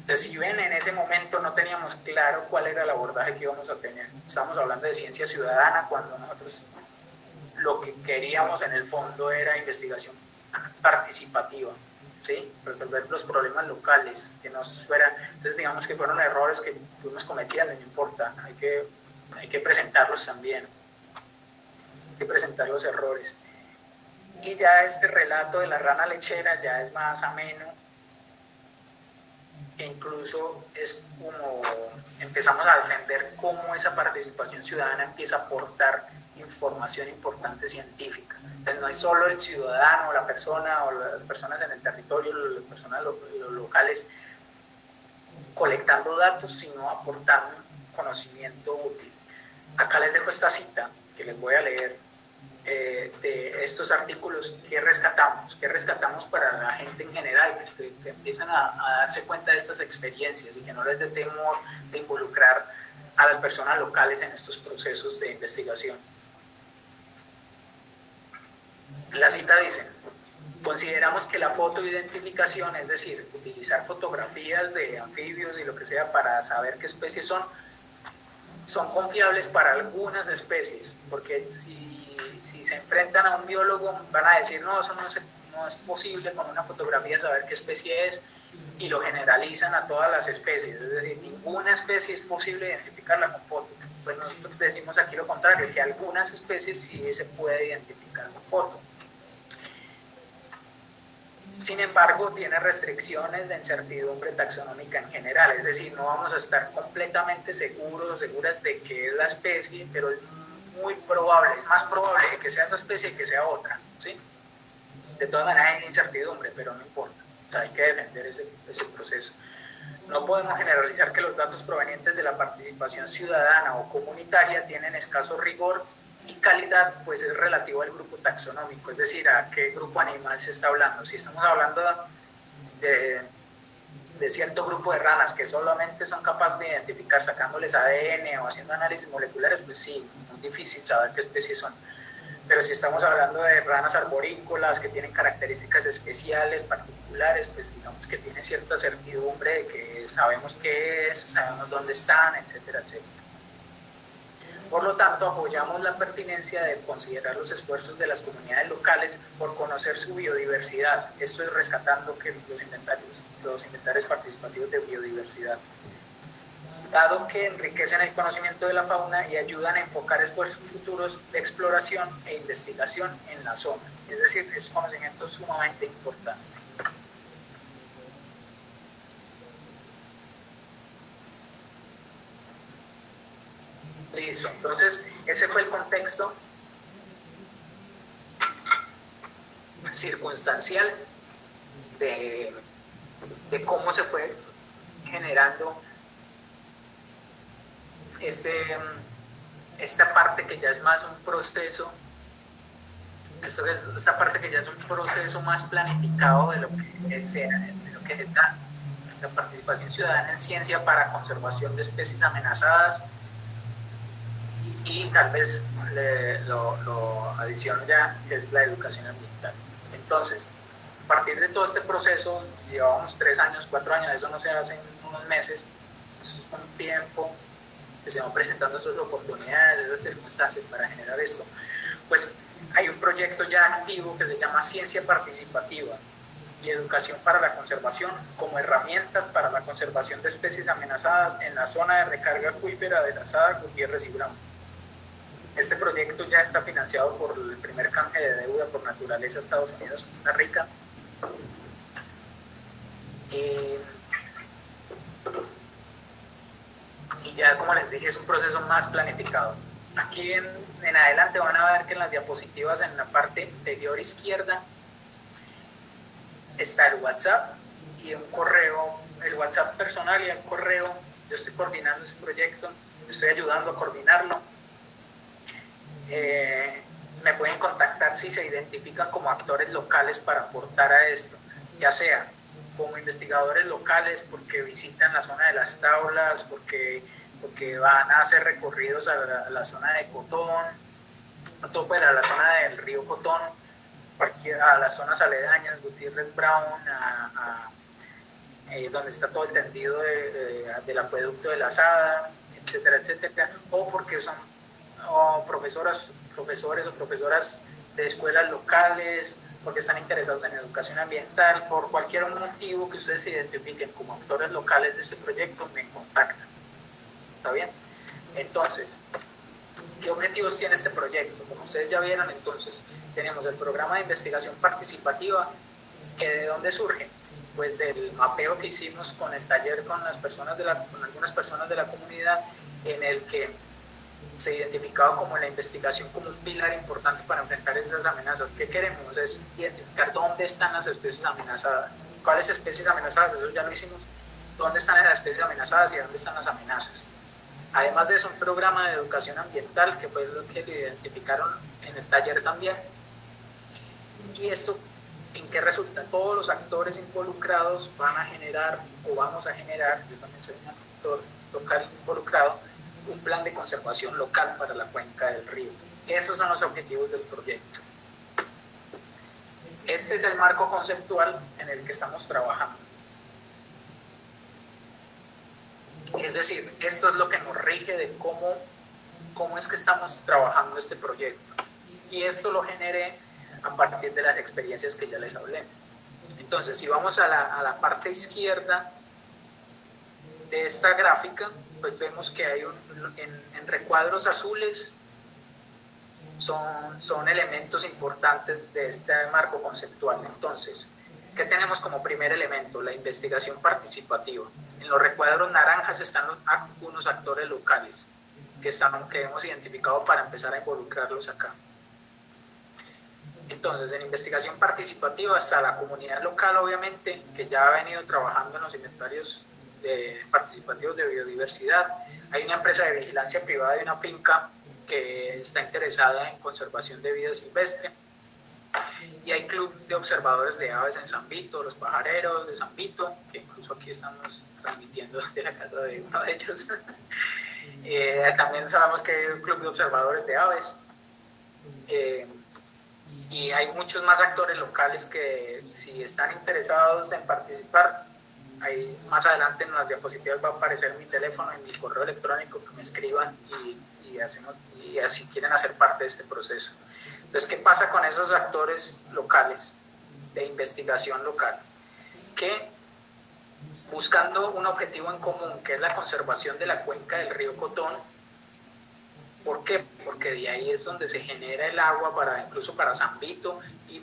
Speaker 1: Entonces, si ven, en ese momento no teníamos claro cuál era el abordaje que íbamos a tener. Estábamos hablando de ciencia ciudadana cuando nosotros lo que queríamos en el fondo era investigación participativa, ¿sí? Resolver los problemas locales, que nos fueran. Entonces, digamos que fueron errores que fuimos cometiendo, no importa, hay que presentarlos también, hay que presentar los errores. Y ya este relato de la rana lechera ya es más ameno, que incluso es como empezamos a defender cómo esa participación ciudadana empieza a aportar información importante científica. Entonces no es solo el ciudadano, la persona o las personas en el territorio, las personas los locales colectando datos, sino aportando conocimiento útil. Acá les dejo esta cita que les voy a leer de estos artículos. ¿Qué rescatamos para la gente en general? Que empiezan a darse cuenta de estas experiencias y que no les dé temor de involucrar a las personas locales en estos procesos de investigación. La cita dice: consideramos que la fotoidentificación, es decir, utilizar fotografías de anfibios y lo que sea para saber qué especies son confiables para algunas especies, porque si se enfrentan a un biólogo van a decir no, eso no es posible con una fotografía saber qué especie es, y lo generalizan a todas las especies, es decir, ninguna especie es posible identificarla con foto. Pues nosotros decimos aquí lo contrario, que algunas especies sí se puede identificar con foto. Sin embargo, tiene restricciones de incertidumbre taxonómica en general, es decir, no vamos a estar completamente seguros o seguras de que es la especie, pero es muy probable, es más probable que sea esa especie que sea otra, ¿sí? De todas maneras hay incertidumbre, pero no importa, o sea, hay que defender ese proceso. No podemos generalizar que los datos provenientes de la participación ciudadana o comunitaria tienen escaso rigor y calidad, pues es relativo al grupo taxonómico, es decir, a qué grupo animal se está hablando. Si estamos hablando de cierto grupo de ranas que solamente son capaces de identificar sacándoles ADN o haciendo análisis moleculares, pues sí, muy difícil saber qué especies son. Pero si estamos hablando de ranas arborícolas que tienen características especiales, particulares, pues digamos que tiene cierta certidumbre de que sabemos qué es, sabemos dónde están, etcétera, etcétera. Por lo tanto, apoyamos la pertinencia de considerar los esfuerzos de las comunidades locales por conocer su biodiversidad. Esto es rescatando que los inventarios participativos de biodiversidad, dado que enriquecen el conocimiento de la fauna y ayudan a enfocar esfuerzos futuros de exploración e investigación en la zona. Es decir, es conocimiento sumamente importante. Listo, entonces ese fue el contexto circunstancial de cómo se fue generando esta parte que ya es más un proceso, esta parte que ya es un proceso más planificado de lo que es la participación ciudadana en ciencia para conservación de especies amenazadas y tal vez lo adiciono ya, que es la educación ambiental. Entonces, a partir de todo este proceso, llevábamos 3 años, 4 años, eso no se hace en unos meses, eso es un tiempo que se van presentando esas oportunidades, esas circunstancias para generar esto. Pues hay un proyecto ya activo que se llama Ciencia Participativa y Educación para la Conservación como herramientas para la conservación de especies amenazadas en la zona de recarga acuífera de la Sada, Gutiérrez y Brown. Este proyecto ya está financiado por el primer canje de deuda por naturaleza Estados Unidos, Costa Rica. Y ya, como les dije, es un proceso más planificado. Aquí en adelante van a ver que en las diapositivas en la parte inferior izquierda está el WhatsApp y un correo, el WhatsApp personal y el correo. Yo estoy coordinando ese proyecto, estoy ayudando a coordinarlo. Me pueden contactar si se identifican como actores locales para aportar a esto, ya sea como investigadores locales porque visitan la zona de las tablas, porque van a hacer recorridos a la zona de Cotón, no todo para la zona del río Cotón, a las zonas aledañas, Gutiérrez Brown, donde está todo el tendido del acueducto de la Sada, etcétera, etcétera, o porque son profesores o profesoras de escuelas locales, porque están interesados en educación ambiental, por cualquier motivo que ustedes se identifiquen como actores locales de este proyecto, me contactan. ¿Está bien? Entonces, ¿qué objetivos tiene este proyecto? Como ustedes ya vieron, entonces, tenemos el programa de investigación participativa, que ¿de dónde surge? Pues del mapeo que hicimos con el taller con algunas personas de la comunidad, en el que se identificaba como la investigación como un pilar importante para enfrentar esas amenazas. ¿Qué queremos? Es identificar dónde están las especies amenazadas. ¿Cuáles especies amenazadas? Eso ya lo hicimos. ¿Dónde están las especies amenazadas y dónde están las amenazas? Además de eso, un programa de educación ambiental, que fue lo que identificaron en el taller también. Y esto, ¿en qué resulta? Todos los actores involucrados van a generar, o vamos a generar, yo también soy un actor local involucrado, un plan de conservación local para la cuenca del río. Esos son los objetivos del proyecto. Este es el marco conceptual en el que estamos trabajando. Es decir, esto es lo que nos rige de cómo es que estamos trabajando este proyecto. Y esto lo generé a partir de las experiencias que ya les hablé. Entonces, si vamos a la parte izquierda de esta gráfica, pues vemos que hay en recuadros azules son elementos importantes de este marco conceptual. Entonces, ¿qué tenemos como primer elemento? La investigación participativa. En los recuadros naranjas están algunos actores locales que hemos identificado para empezar a involucrarlos acá. Entonces, en investigación participativa está la comunidad local, obviamente, que ya ha venido trabajando en los inventarios participativos de biodiversidad. Hay una empresa de vigilancia privada de una finca que está interesada en conservación de vida silvestre. Y hay club de observadores de aves en San Vito, los pajareros de San Vito, que incluso aquí estamos transmitiendo desde la casa de uno de ellos. También sabemos que hay un club de observadores de aves. Y hay muchos más actores locales que, si están interesados en participar, ahí más adelante en las diapositivas va a aparecer mi teléfono y mi correo electrónico, que me escriban y así quieren hacer parte de este proceso. Entonces, ¿qué pasa con esos actores locales de investigación local? Que buscando un objetivo en común, que es la conservación de la cuenca del río Cotón. ¿Por qué? Porque de ahí es donde se genera el agua incluso para San Vito, y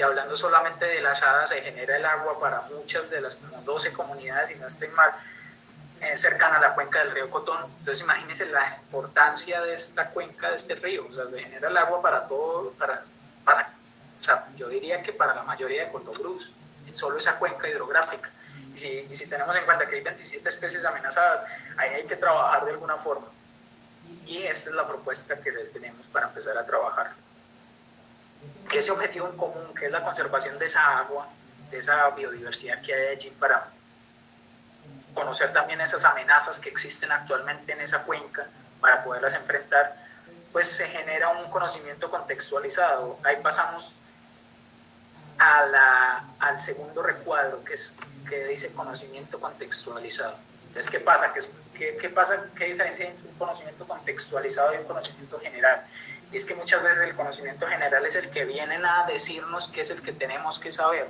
Speaker 1: hablando solamente de las hadas, se genera el agua para muchas de las como 12 comunidades, si no estoy mal, cercana a la cuenca del río Cotón. Entonces imagínense la importancia de esta cuenca, de este río. O sea, se genera el agua para todo, o sea, yo diría que para la mayoría de Cotobruz, en solo esa cuenca hidrográfica. Y si tenemos en cuenta que hay 27 especies amenazadas, ahí hay que trabajar de alguna forma. Y esta es la propuesta que les tenemos para empezar a trabajar. Ese objetivo en común, que es la conservación de esa agua, de esa biodiversidad que hay allí, para conocer también esas amenazas que existen actualmente en esa cuenca, para poderlas enfrentar, pues se genera un conocimiento contextualizado. Ahí pasamos al segundo recuadro, que dice conocimiento contextualizado. Entonces, ¿qué pasa? ¿Qué diferencia hay entre un conocimiento contextualizado y un conocimiento general? Y es que muchas veces el conocimiento general es el que vienen a decirnos qué es el que tenemos que saber.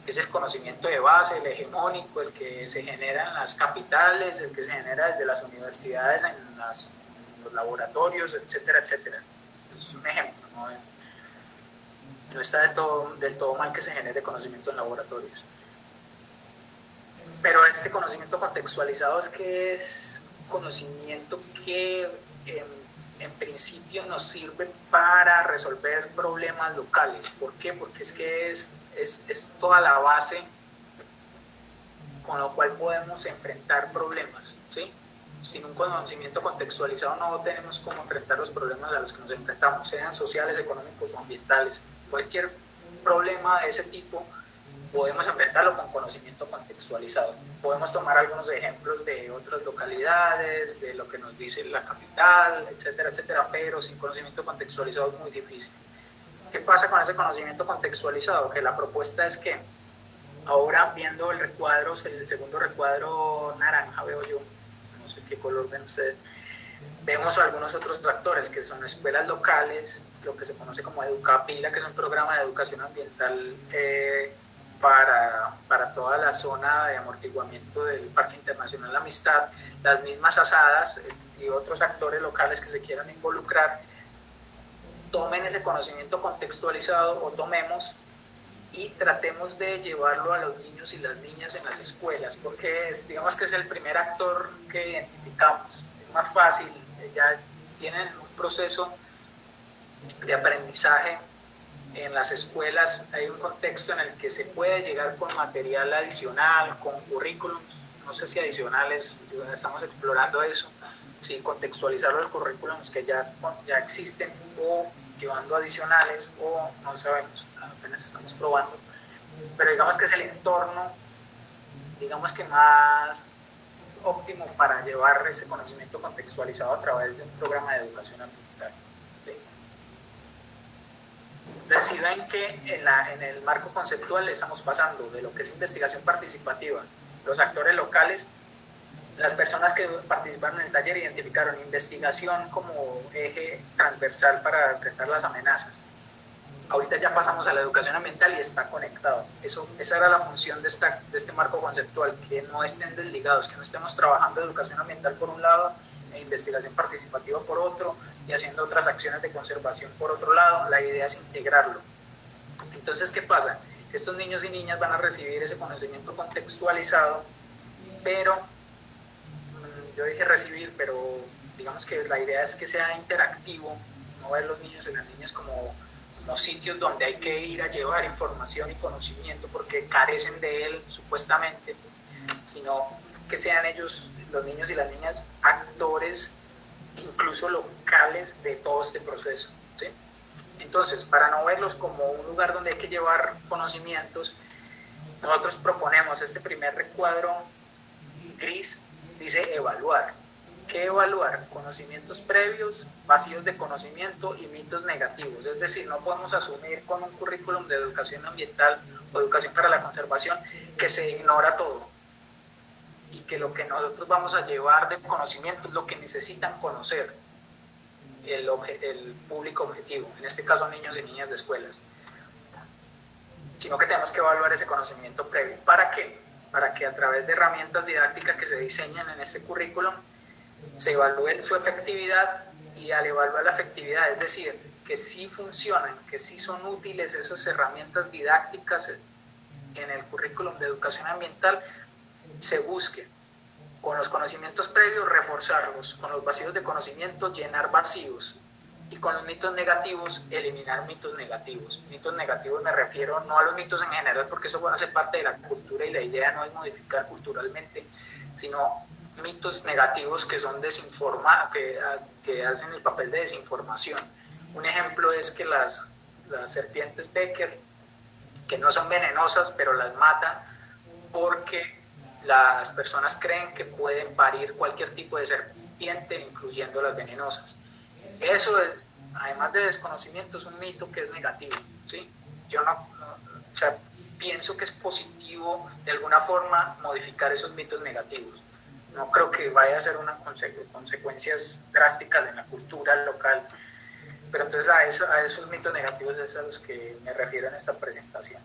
Speaker 1: Es el conocimiento de base, el hegemónico, el que se genera en las capitales, el que se genera desde las universidades, en los laboratorios, etcétera, etcétera. Es un ejemplo, no está del todo mal que se genere conocimiento en laboratorios. Pero este conocimiento contextualizado es conocimiento que en principio nos sirve para resolver problemas locales. ¿Por qué? Porque es que es toda la base con la cual podemos enfrentar problemas, ¿sí? Sin un conocimiento contextualizado no tenemos cómo enfrentar los problemas a los que nos enfrentamos, sean sociales, económicos o ambientales. Cualquier problema de ese tipo podemos enfrentarlo con conocimiento contextualizado. Podemos tomar algunos ejemplos de otras localidades, de lo que nos dice la capital, etcétera, etcétera, pero sin conocimiento contextualizado es muy difícil. ¿Qué pasa con ese conocimiento contextualizado? Que la propuesta es que ahora, viendo el recuadro, el segundo recuadro naranja, veo yo, no sé qué color ven ustedes, vemos algunos otros actores que son escuelas locales, lo que se conoce como Educapila, que es un programa de educación ambiental para toda la zona de amortiguamiento del Parque Internacional La Amistad, las mismas asadas y otros actores locales que se quieran involucrar, tomen ese conocimiento contextualizado o tomemos y tratemos de llevarlo a los niños y las niñas en las escuelas, porque digamos que es el primer actor que identificamos, es más fácil, ya tienen un proceso de aprendizaje en las escuelas, hay un contexto en el que se puede llegar con material adicional, con currículums, no sé si adicionales, estamos explorando eso, si contextualizar los currículums que ya existen o llevando adicionales o no sabemos, apenas estamos probando, pero digamos que es el entorno, digamos que más óptimo para llevar ese conocimiento contextualizado a través de un programa de educación ambiental. Si ven que en el marco conceptual estamos pasando de lo que es investigación participativa, los actores locales, las personas que participaron en el taller identificaron investigación como eje transversal para enfrentar las amenazas. Ahorita ya pasamos a la educación ambiental y está conectado. Esa era la función de este marco conceptual, que no estén desligados, que no estemos trabajando educación ambiental por un lado e investigación participativa por otro y haciendo otras acciones de conservación por otro lado. La idea es integrarlo. Entonces, ¿qué pasa? Que estos niños y niñas van a recibir ese conocimiento contextualizado, pero yo dije recibir, pero digamos que la idea es que sea interactivo, no ver los niños y las niñas como sitios donde hay que ir a llevar información y conocimiento porque carecen de él supuestamente, sino que sean ellos, los niños y las niñas, actores incluso locales de todo este proceso, ¿sí? Entonces, para no verlos como un lugar donde hay que llevar conocimientos, nosotros proponemos este primer recuadro gris, dice evaluar. ¿Qué evaluar? Conocimientos previos, vacíos de conocimiento y mitos negativos. Es decir, no podemos asumir con un currículum de educación ambiental o educación para la conservación que se ignora todo y que lo que nosotros vamos a llevar de conocimiento es lo que necesitan conocer el público objetivo, en este caso niños y niñas de escuelas, sino que tenemos que evaluar ese conocimiento previo. ¿Para qué? Para que a través de herramientas didácticas que se diseñan en este currículum se evalúe su efectividad, y al evaluar la efectividad, es decir, que sí funcionan, que sí son útiles esas herramientas didácticas en el currículum de educación ambiental, se busque con los conocimientos previos reforzarlos, con los vacíos de conocimiento llenar vacíos, y con los mitos negativos eliminar mitos negativos. Mitos negativos me refiero no a los mitos en general, porque eso hace parte de la cultura y la idea no es modificar culturalmente, sino mitos negativos que son que hacen el papel de desinformación. Un ejemplo es que las serpientes Becker, que no son venenosas, pero las matan porque las personas creen que pueden parir cualquier tipo de serpiente, incluyendo las venenosas. Eso es, además de desconocimiento, es un mito que es negativo, ¿sí? Yo o sea, pienso que es positivo de alguna forma modificar esos mitos negativos. No creo que vaya a ser unas consecuencias drásticas en la cultura local, pero entonces a esos mitos negativos es a los que me refiero en esta presentación.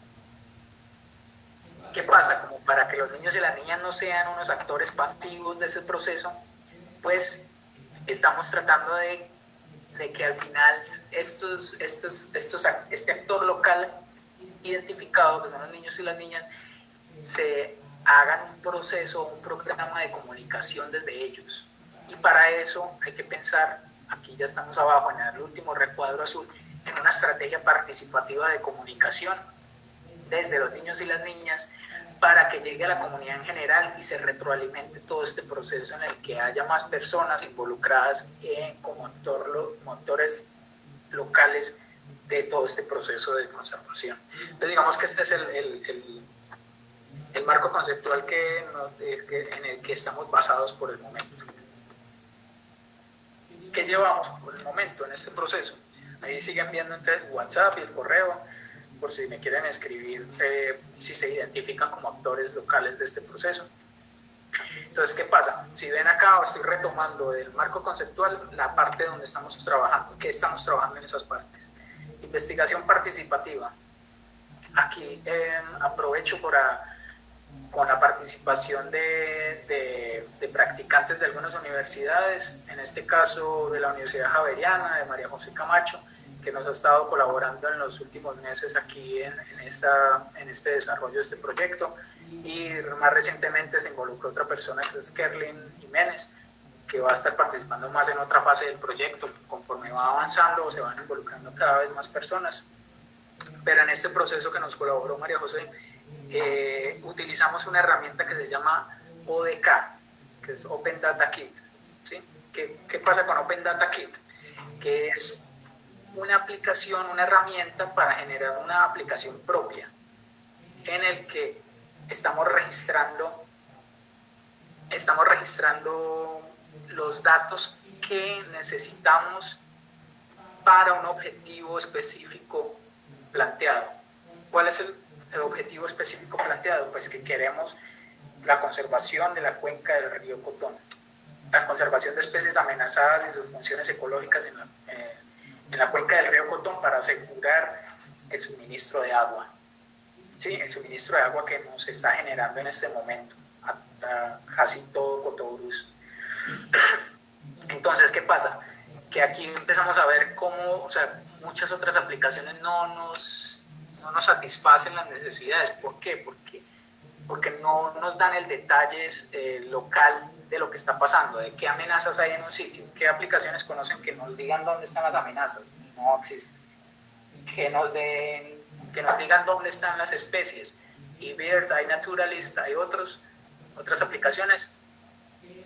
Speaker 1: ¿Qué pasa? Como para que los niños y las niñas no sean unos actores pasivos de ese proceso, pues estamos tratando de que al final este actor local identificado, que son los niños y las niñas, se hagan un proceso, un programa de comunicación desde ellos. Y para eso hay que pensar, aquí ya estamos abajo en el último recuadro azul, en una estrategia participativa de comunicación desde los niños y las niñas para que llegue a la comunidad en general y se retroalimente todo este proceso en el que haya más personas involucradas como motores locales de todo este proceso de conservación. Entonces digamos que este es el marco conceptual en el que estamos basados por el momento. ¿Qué llevamos por el momento en este proceso? Ahí siguen viendo entre el WhatsApp y el correo, por si me quieren escribir si se identifican como actores locales de este proceso. Entonces, ¿qué pasa? Si ven acá, estoy retomando del marco conceptual la parte donde estamos trabajando. ¿Qué estamos trabajando en esas partes? Investigación participativa. Aquí aprovecho con la participación de practicantes de algunas universidades, en este caso de la Universidad Javeriana, de María José Camacho, que nos ha estado colaborando en los últimos meses aquí en este desarrollo de este proyecto, y más recientemente se involucró otra persona que es Kerlin Jiménez, que va a estar participando más en otra fase del proyecto. Conforme va avanzando se van involucrando cada vez más personas, pero en este proceso que nos colaboró María José, utilizamos una herramienta que se llama ODK, que es Open Data Kit, ¿sí? ¿Qué pasa con Open Data Kit? Que es una aplicación, una herramienta para generar una aplicación propia en el que estamos registrando los datos que necesitamos para un objetivo específico planteado. ¿Cuál es el objetivo específico planteado? Pues que queremos la conservación de la cuenca del río Cotón, la conservación de especies amenazadas y sus funciones ecológicas en la cuenca del río Cotón para asegurar el suministro de agua. Sí, el suministro de agua que nos está generando en este momento a casi todo Cotobruz. Entonces, ¿qué pasa? Que aquí empezamos a ver cómo, o sea, muchas otras aplicaciones no nos satisfacen las necesidades. ¿Por qué? Porque no nos dan el detalle local de lo que está pasando, de qué amenazas hay en un sitio, qué aplicaciones conocen que nos digan dónde están las amenazas. No existe. Que nos digan dónde están las especies. Y Bird, hay Naturalist, hay otras aplicaciones,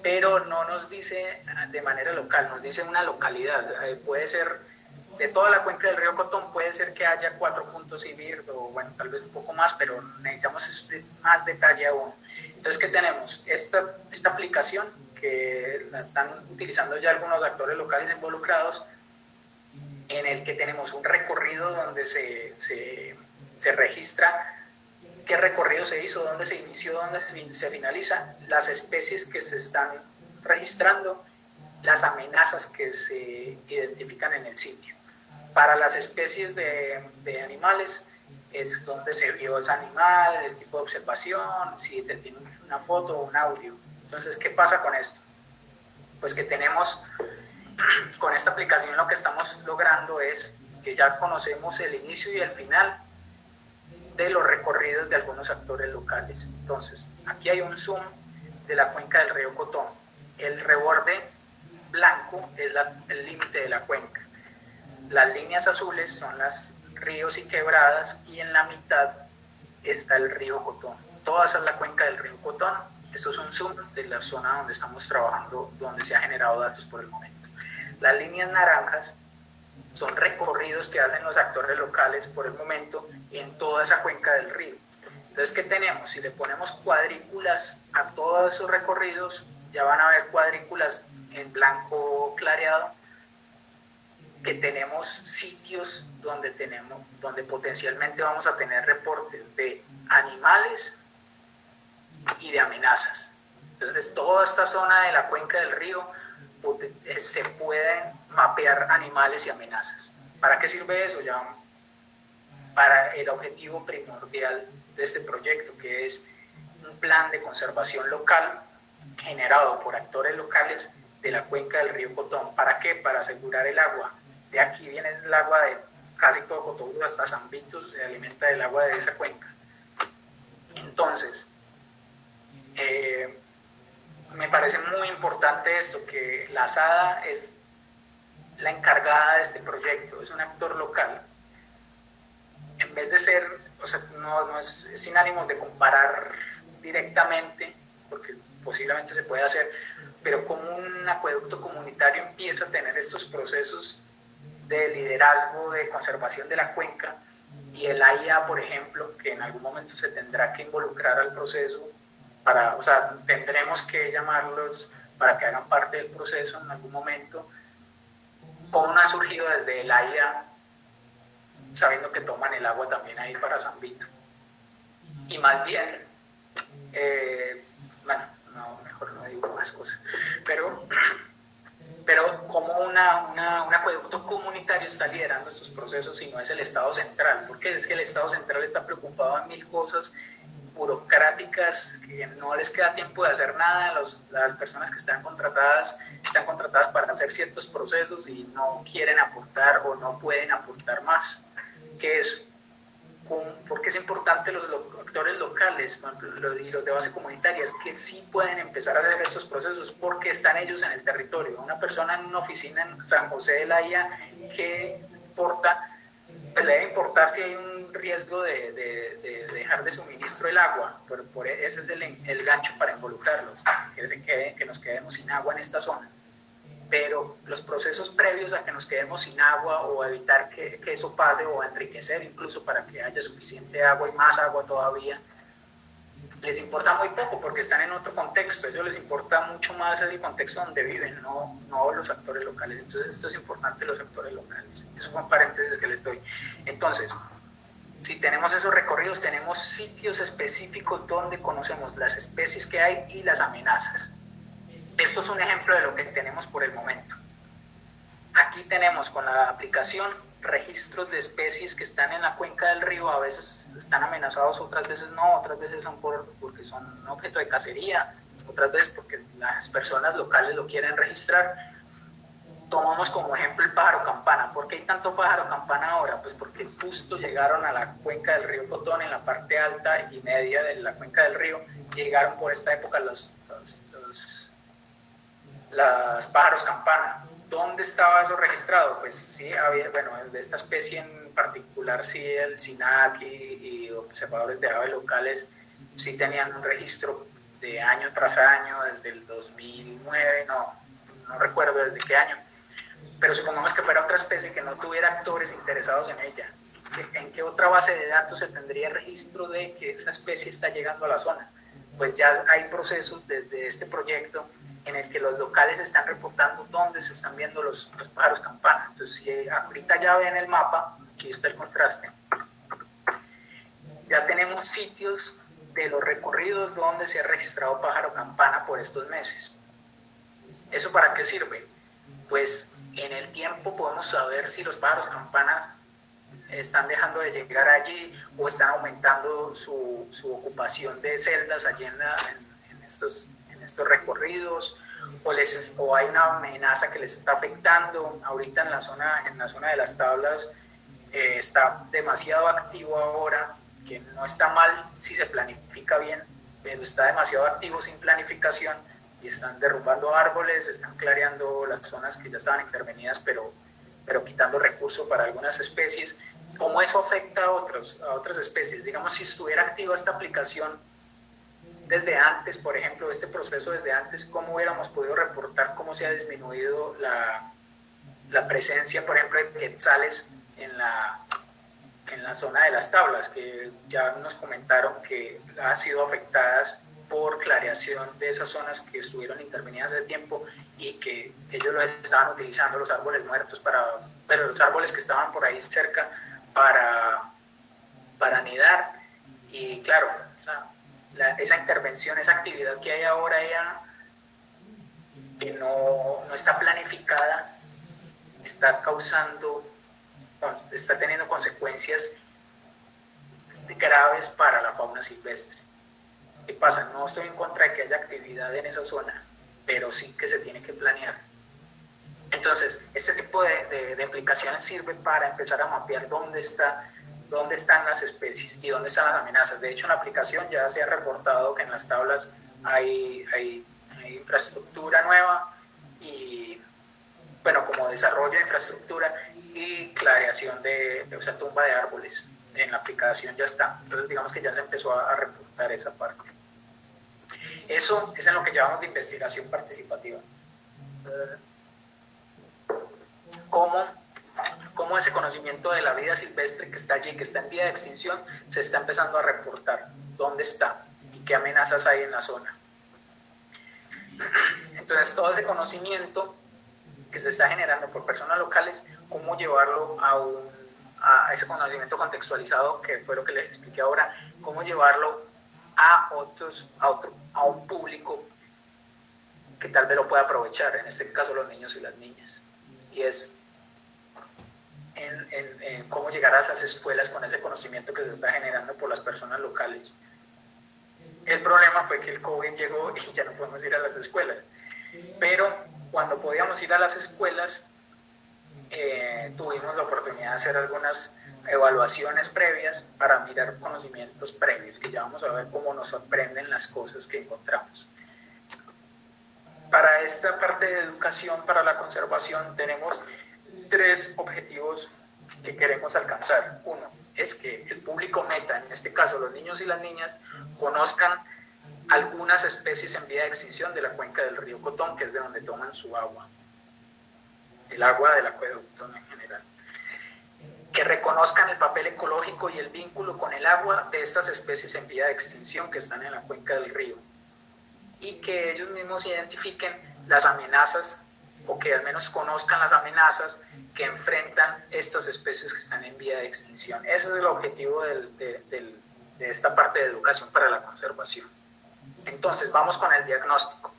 Speaker 1: pero no nos dice de manera local, nos dice una localidad. Puede ser de toda la cuenca del río Cotón, puede ser que haya 4 puntos IBIRD, o bueno, tal vez un poco más, pero necesitamos más detalle aún. Entonces, ¿qué tenemos? Esta aplicación que la están utilizando ya algunos actores locales involucrados, en el que tenemos un recorrido donde se registra qué recorrido se hizo, dónde se inició, dónde se finaliza, las especies que se están registrando, las amenazas que se identifican en el sitio. Para las especies de animales es donde se vio ese animal, el tipo de observación, si se tiene una foto o un audio. Entonces, ¿qué pasa con esto? Pues que tenemos, con esta aplicación lo que estamos logrando es que ya conocemos el inicio y el final de los recorridos de algunos actores locales. Entonces, aquí hay un zoom de la cuenca del río Cotón. El reborde blanco es el límite de la cuenca. Las líneas azules son los ríos y quebradas, y en la mitad está el río Cotón. Toda esa es la cuenca del río Cotón. Esto es un zoom de la zona donde estamos trabajando, donde se han generado datos por el momento. Las líneas naranjas son recorridos que hacen los actores locales por el momento en toda esa cuenca del río. Entonces, ¿qué tenemos? Si le ponemos cuadrículas a todos esos recorridos, ya van a ver cuadrículas en blanco clareado, que tenemos sitios donde potencialmente vamos a tener reportes de animales y de amenazas. Entonces, toda esta zona de la cuenca del río se pueden mapear animales y amenazas. ¿Para qué sirve eso? Ya para el objetivo primordial de este proyecto, que es un plan de conservación local generado por actores locales de la cuenca del río Cotón. ¿Para qué? Para asegurar el agua. De aquí viene el agua de casi todo Cotoburgo hasta San Vito, se alimenta del agua de esa cuenca. Entonces, me parece muy importante esto, que la SADA es la encargada de este proyecto, es un actor local. En vez de ser, o sea, no es sin ánimos de comparar directamente, porque posiblemente se puede hacer, pero como un acueducto comunitario empieza a tener estos procesos de liderazgo de conservación de la cuenca, y el AIA, por ejemplo, que en algún momento se tendrá que involucrar al proceso, o sea, tendremos que llamarlos para que hagan parte del proceso en algún momento. ¿Cómo no ha surgido desde el AIA, sabiendo que toman el agua también ahí para San Vito? Y más bien, bueno, no, mejor no digo más cosas, pero como un acueducto comunitario está liderando estos procesos y no es el Estado central, porque es que el Estado central está preocupado en mil cosas burocráticas que no les queda tiempo de hacer nada. Las personas que están contratadas para hacer ciertos procesos y no quieren aportar o no pueden aportar más. ¿Qué es? Porque es importante los actores locales y los de base comunitaria, es que sí pueden empezar a hacer estos procesos porque están ellos en el territorio. Una persona en una oficina en San José de la IA, ¿qué importa? Pues le debe importar si hay un riesgo de dejar de suministro el agua, ese es el gancho para involucrarlos, que nos quedemos sin agua en esta zona. Pero los procesos previos a que nos quedemos sin agua o evitar que eso pase o enriquecer incluso para que haya suficiente agua y más agua todavía, les importa muy poco porque están en otro contexto. A ellos les importa mucho más el contexto donde viven, no los actores locales. Entonces esto es importante, los actores locales. Eso fue un paréntesis que les doy. Entonces, si tenemos esos recorridos, tenemos sitios específicos donde conocemos las especies que hay y las amenazas. Esto es un ejemplo de lo que tenemos por el momento. Aquí tenemos con la aplicación registros de especies que están en la cuenca del río. A veces están amenazados, otras veces no, otras veces son porque son objeto de cacería, otras veces porque las personas locales lo quieren registrar. Tomamos como ejemplo el pájaro campana. ¿Por qué hay tanto pájaro campana ahora? Pues porque justo llegaron a la cuenca del río Cotón, en la parte alta y media de la cuenca del río, llegaron por esta época los pájaros campana. ¿Dónde estaba eso registrado? Pues sí, había, bueno, de esta especie en particular, sí, el SINAC y observadores de aves locales sí tenían un registro de año tras año, desde el 2009, no recuerdo desde qué año, pero supongamos que fuera otra especie que no tuviera actores interesados en ella. ¿En qué otra base de datos se tendría registro de que esta especie está llegando a la zona? Pues ya hay procesos desde este proyecto en el que los locales están reportando dónde se están viendo los pájaros campana. Entonces, si ahorita ya ven el mapa, aquí está el contraste, ya tenemos sitios de los recorridos donde se ha registrado pájaro campana por estos meses. ¿Eso para qué sirve? Pues en el tiempo podemos saber si los pájaros campanas están dejando de llegar allí o están aumentando su ocupación de celdas allí en estos recorridos, o hay una amenaza que les está afectando. Ahorita en la zona de las tablas está demasiado activo ahora, que no está mal si se planifica bien, pero está demasiado activo sin planificación y están derrumbando árboles, están clareando las zonas que ya estaban intervenidas, pero quitando recursos para algunas especies. ¿Cómo eso afecta a otras especies? Digamos, si estuviera activa esta aplicación desde antes, por ejemplo, este proceso desde antes, ¿cómo hubiéramos podido reportar cómo se ha disminuido la presencia, por ejemplo, de quetzales en la zona de las tablas, que ya nos comentaron que han sido afectadas por clareación de esas zonas que estuvieron intervenidas hace tiempo y que ellos lo estaban utilizando, los árboles muertos, pero los árboles que estaban por ahí cerca para anidar. Y claro, o sea, esa intervención, esa actividad que hay ahora ya, que no está planificada, está teniendo consecuencias graves para la fauna silvestre. ¿Qué pasa? No estoy en contra de que haya actividad en esa zona, pero sí que se tiene que planear. Entonces, este tipo de implicaciones sirve para empezar a mapear dónde están las especies y dónde están las amenazas. De hecho, en la aplicación ya se ha reportado que en las tablas hay infraestructura nueva y, bueno, como desarrollo de infraestructura y clareación o sea, tumba de árboles. En la aplicación ya está. Entonces, digamos que ya se empezó a reportar esa parte. Eso es en lo que llamamos de investigación participativa. Cómo ese conocimiento de la vida silvestre que está allí, que está en vía de extinción, se está empezando a reportar. ¿Dónde está? ¿Y qué amenazas hay en la zona? Entonces, todo ese conocimiento que se está generando por personas locales, cómo llevarlo a ese conocimiento contextualizado, que fue lo que les expliqué ahora, cómo llevarlo a un público que tal vez lo pueda aprovechar, en este caso los niños y las niñas. Y es en cómo llegar a esas escuelas con ese conocimiento que se está generando por las personas locales. El problema fue que el COVID llegó y ya no podemos ir a las escuelas. Pero cuando podíamos ir a las escuelas, tuvimos la oportunidad de hacer algunas evaluaciones previas para mirar conocimientos previos, que ya vamos a ver cómo nos sorprenden las cosas que encontramos. Para esta parte de educación para la conservación tenemos 3 objetivos que queremos alcanzar. Uno es que el público meta, en este caso los niños y las niñas, conozcan algunas especies en vía de extinción de la cuenca del río Cotón, que es de donde toman su agua, el agua del acueducto en general. Que reconozcan el papel ecológico y el vínculo con el agua de estas especies en vía de extinción que están en la cuenca del río. Y que ellos mismos identifiquen las amenazas, o que al menos conozcan las amenazas que enfrentan estas especies que están en vía de extinción. Ese es el objetivo de esta parte de educación para la conservación. Entonces, vamos con el diagnóstico.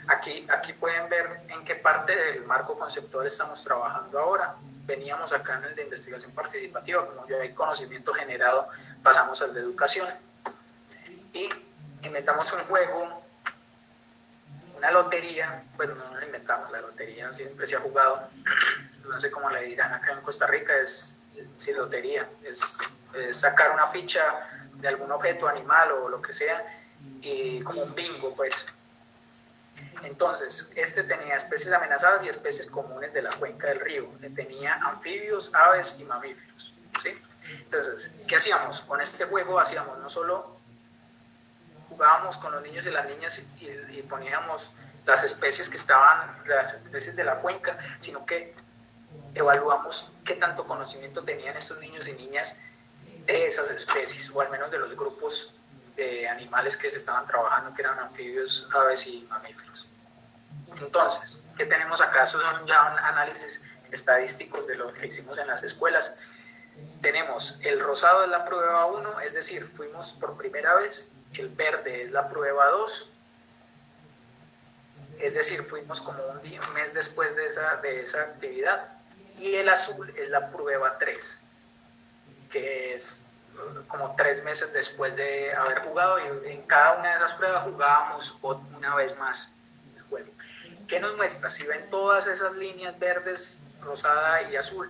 Speaker 1: Aquí pueden ver en qué parte del marco conceptual estamos trabajando ahora. Veníamos acá en el de investigación participativa, como ya hay conocimiento generado, pasamos al de educación. Y inventamos un juego, una lotería. Pues no lo inventamos, la lotería siempre se ha jugado, no sé cómo le dirán acá en Costa Rica, es lotería, es sacar una ficha de algún objeto, animal o lo que sea, y como un bingo, pues. Entonces, tenía especies amenazadas y especies comunes de la cuenca del río, tenía anfibios, aves y mamíferos, ¿sí? Entonces, ¿qué hacíamos? Con este juego hacíamos no solo jugábamos con los niños y las niñas y poníamos las especies que estaban, las especies de la cuenca, sino que evaluamos qué tanto conocimiento tenían estos niños y niñas de esas especies, o al menos de los grupos de animales que se estaban trabajando, que eran anfibios, aves y mamíferos. Entonces, ¿qué tenemos acá? Estos son ya análisis estadísticos de lo que hicimos en las escuelas. Tenemos el rosado es la prueba 1, es decir, fuimos por primera vez. El verde es la prueba 2, es decir, fuimos como un mes después de esa actividad. Y el azul es la prueba 3, que es como 3 meses después de haber jugado, y en cada una de esas pruebas jugábamos una vez más el juego. ¿Qué nos muestra? Si ven todas esas líneas verdes, rosada y azul,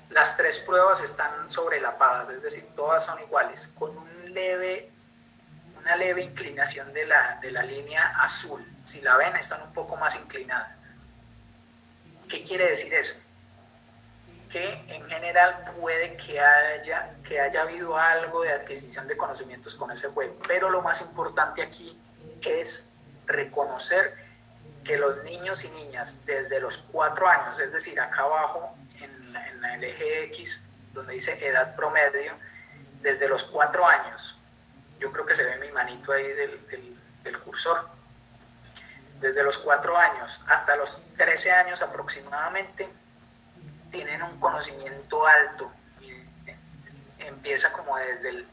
Speaker 1: las 3 pruebas están sobrelapadas, es decir, todas son iguales, con una leve inclinación de la línea azul. Si la ven, están un poco más inclinadas. ¿Qué quiere decir eso? Que en general puede que haya habido algo de adquisición de conocimientos con ese juego, pero lo más importante aquí es reconocer que los niños y niñas desde los 4 años, es decir, acá abajo en el eje X, donde dice edad promedio, desde los 4 años, yo creo que se ve mi manito ahí del cursor, desde los 4 años hasta los 13 años aproximadamente, tienen un conocimiento alto. Empieza como desde el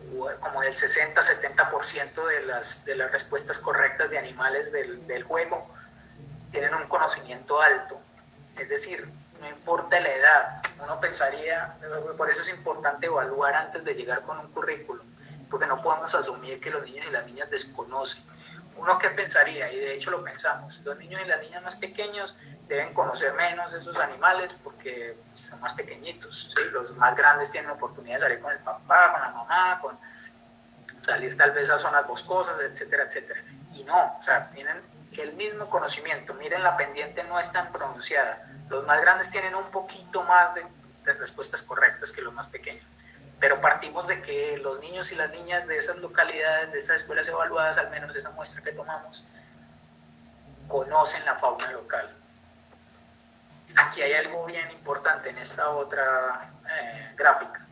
Speaker 1: 60-70% de las respuestas correctas de animales del juego tienen un conocimiento alto. Es decir, no importa la edad, uno pensaría, por eso es importante evaluar antes de llegar con un currículum, porque no podemos asumir que los niños y las niñas desconocen. Uno qué pensaría, y de hecho lo pensamos, los niños y las niñas más pequeños deben conocer menos esos animales porque son más pequeñitos, ¿sí? Los más grandes tienen la oportunidad de salir con el papá, con la mamá, con salir tal vez a zonas boscosas, etcétera, etcétera. Y no, o sea, tienen el mismo conocimiento. Miren, la pendiente no es tan pronunciada. Los más grandes tienen un poquito más de respuestas correctas que los más pequeños. Pero partimos de que los niños y las niñas de esas localidades, de esas escuelas evaluadas, al menos de esa muestra que tomamos, conocen la fauna local. Aquí hay algo bien importante en esta otra gráfica.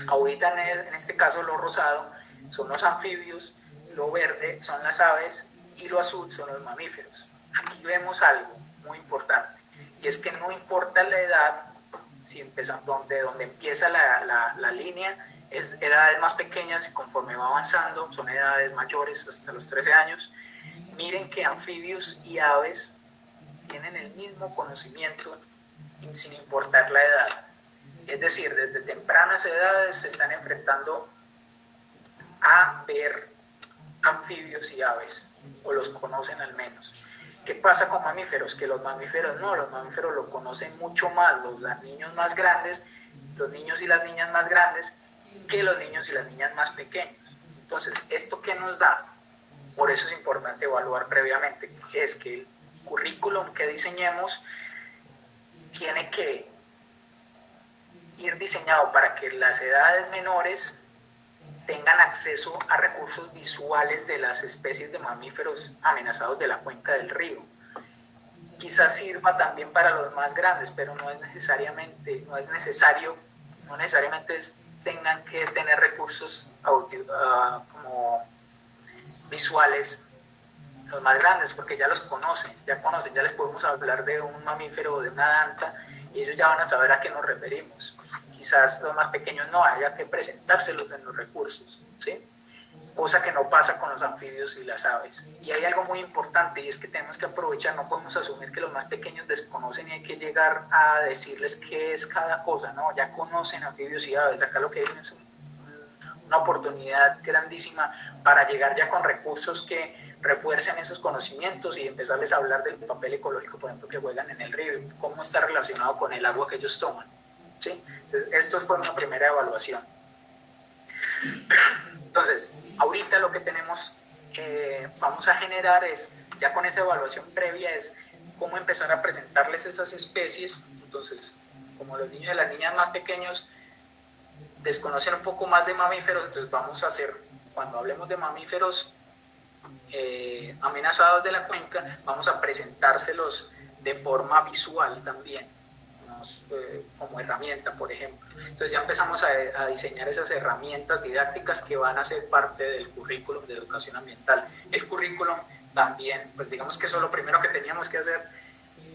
Speaker 1: Ahorita en este caso lo rosado son los anfibios, lo verde son las aves y lo azul son los mamíferos. Aquí vemos algo muy importante, y es que no importa la edad, si empieza, donde empieza la línea, es edades más pequeñas y conforme va avanzando son edades mayores hasta los 13 años. Miren que anfibios y aves tienen el mismo conocimiento sin importar la edad. Es decir, desde tempranas edades se están enfrentando a ver anfibios y aves, o los conocen al menos. ¿Qué pasa con mamíferos? Que los mamíferos no, los mamíferos lo conocen mucho más los niños más grandes, los niños y las niñas más grandes, que los niños y las niñas más pequeños. Entonces, ¿esto qué nos da? Por eso es importante evaluar previamente, es que el currículum que diseñemos tiene que ir diseñado para que las edades menores tengan acceso a recursos visuales de las especies de mamíferos amenazados de la cuenca del río. Quizás sirva también para los más grandes, pero no necesariamente tengan que tener recursos como visuales los más grandes, porque ya los conocen, ya les podemos hablar de un mamífero o de una danta y ellos ya van a saber a qué nos referimos. Quizás los más pequeños no haya que presentárselos en los recursos, ¿sí? Cosa que no pasa con los anfibios y las aves. Y hay algo muy importante, y es que tenemos que aprovechar, no podemos asumir que los más pequeños desconocen y hay que llegar a decirles qué es cada cosa, ¿no? Ya conocen anfibios y aves, acá lo que hay es una oportunidad grandísima para llegar ya con recursos que refuercen esos conocimientos y empezarles a hablar del papel ecológico, por ejemplo, que juegan en el río, cómo está relacionado con el agua que ellos toman, ¿sí? Entonces, esto fue una primera evaluación. Entonces, ahorita lo que vamos a generar es, ya con esa evaluación previa, es cómo empezar a presentarles esas especies. Entonces, como los niños y las niñas más pequeños desconocen un poco más de mamíferos, entonces vamos a hacer, cuando hablemos de mamíferos amenazados de la cuenca, vamos a presentárselos de forma visual también, como herramienta, por ejemplo. Entonces ya empezamos a diseñar esas herramientas didácticas que van a ser parte del currículum de educación ambiental. El currículum también, pues digamos que eso es lo primero que teníamos que hacer,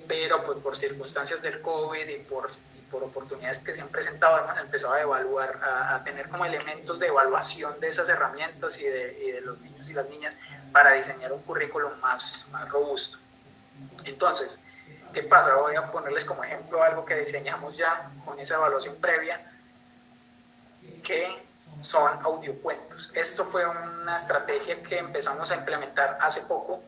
Speaker 1: pero pues por circunstancias del COVID y por oportunidades que se han presentado, hemos empezado a evaluar, a tener como elementos de evaluación de esas herramientas y de los niños y las niñas para diseñar un currículum más robusto. Entonces, ¿qué pasa? Voy a ponerles como ejemplo algo que diseñamos ya con esa evaluación previa, que son audiocuentos. Esto fue una estrategia que empezamos a implementar hace poco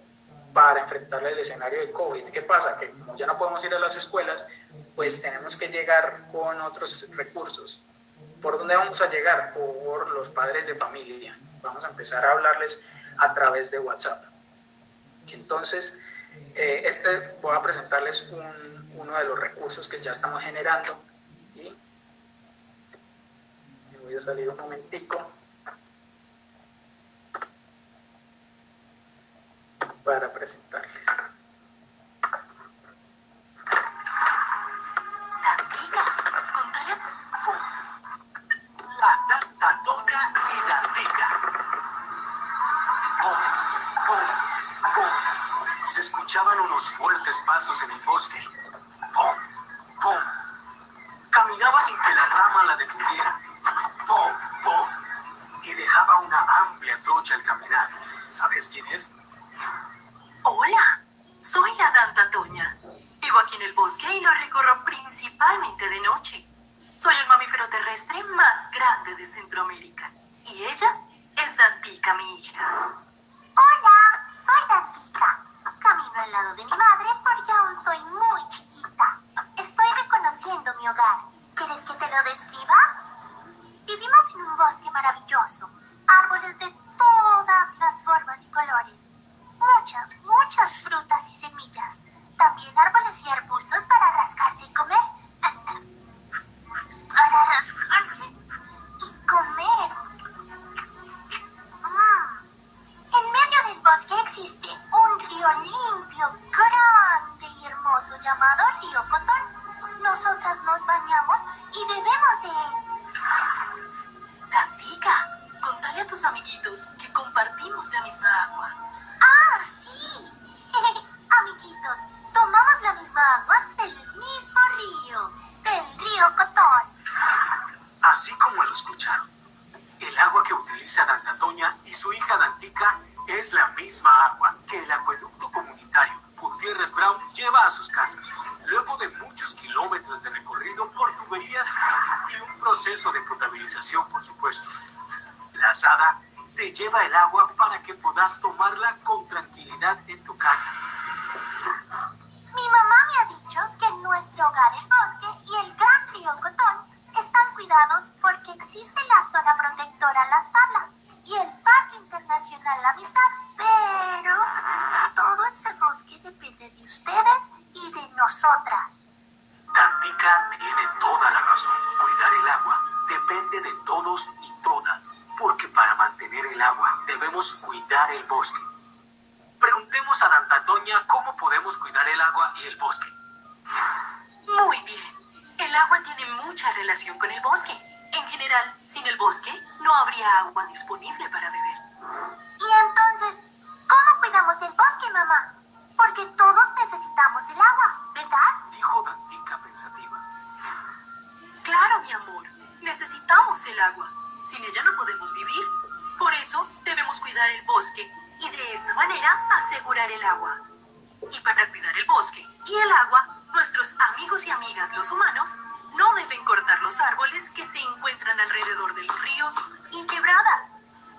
Speaker 1: para enfrentarle el escenario de COVID. ¿Qué pasa? Que como ya no podemos ir a las escuelas, pues tenemos que llegar con otros recursos. ¿Por dónde vamos a llegar? Por los padres de familia. Vamos a empezar a hablarles a través de WhatsApp. Entonces, voy a presentarles uno de los recursos que ya estamos generando. Y me voy a salir un momentico. para presentarles.
Speaker 3: Dantica, contale tú.
Speaker 4: La Dantatoña y Dantica. ¡Bum! ¡Bum! ¡Bum! Se escuchaban unos fuertes pasos en el bosque. ¡Bum! ¡Bum! Caminaba sin que la rama la detuviera. ¡Bum! ¡Bum! Y dejaba una amplia trocha al caminar. ¿Sabes quién es?
Speaker 3: Hola, soy la Dantatoña. Vivo aquí en el bosque y lo recorro principalmente de noche. Soy el mamífero terrestre más grande de Centroamérica. Y ella es Dantica, mi hija.
Speaker 5: Hola, soy Dantica. Camino al lado de mi madre porque aún soy muy chiquita. Estoy reconociendo mi hogar. ¿Quieres que te lo describa? Vivimos en un bosque maravilloso. Árboles de todas las formas y colores. Muchas frutas y semillas. También árboles y arbustos para rascarse y comer. Para rascarse y comer. En medio del bosque existe un río limpio, grande y hermoso llamado Río Cotón. Nosotras nos bañamos y bebemos de él.
Speaker 3: Dantica, contale a tus amiguitos que compartimos la misma agua.
Speaker 5: ¡Ah, sí! Amiguitos, tomamos la misma agua del mismo río, del río Cotón.
Speaker 4: Así como lo escucharon. El agua que utiliza Dantatoña y su hija Dantica es la misma agua que el acueducto comunitario Gutiérrez Brown lleva a sus casas. Luego de muchos kilómetros de recorrido por tuberías y un proceso de potabilización, por supuesto. La asada te lleva el agua para que puedas tomarla con tranquilidad en tu casa.
Speaker 5: Mi mamá me ha dicho que en nuestro hogar el bosque y el gran río Cotón están cuidados porque existe la zona protectora Las Tablas y el Parque Internacional La Amistad. Pero todo este bosque depende de ustedes y de nosotras.
Speaker 4: Dantica tiene toda la razón. Cuidar el agua depende de todos y todas, porque para mantener el agua debemos cuidar el bosque. Preguntemos a Dantatoña cómo podemos cuidar el agua y el bosque.
Speaker 3: Muy bien. El agua tiene mucha relación con el bosque. En general, sin el bosque no habría agua disponible para beber.
Speaker 5: Y entonces, ¿cómo cuidamos el bosque, mamá? Porque todos necesitamos el agua, ¿verdad?
Speaker 4: Dijo Dantica pensativa.
Speaker 3: Claro, mi amor. Necesitamos el agua. Sin ella no podemos vivir. Por eso debemos cuidar el bosque y de esta manera asegurar el agua. Y para cuidar el bosque y el agua, nuestros amigos y amigas los humanos no deben cortar los árboles que se encuentran alrededor de los ríos y quebradas.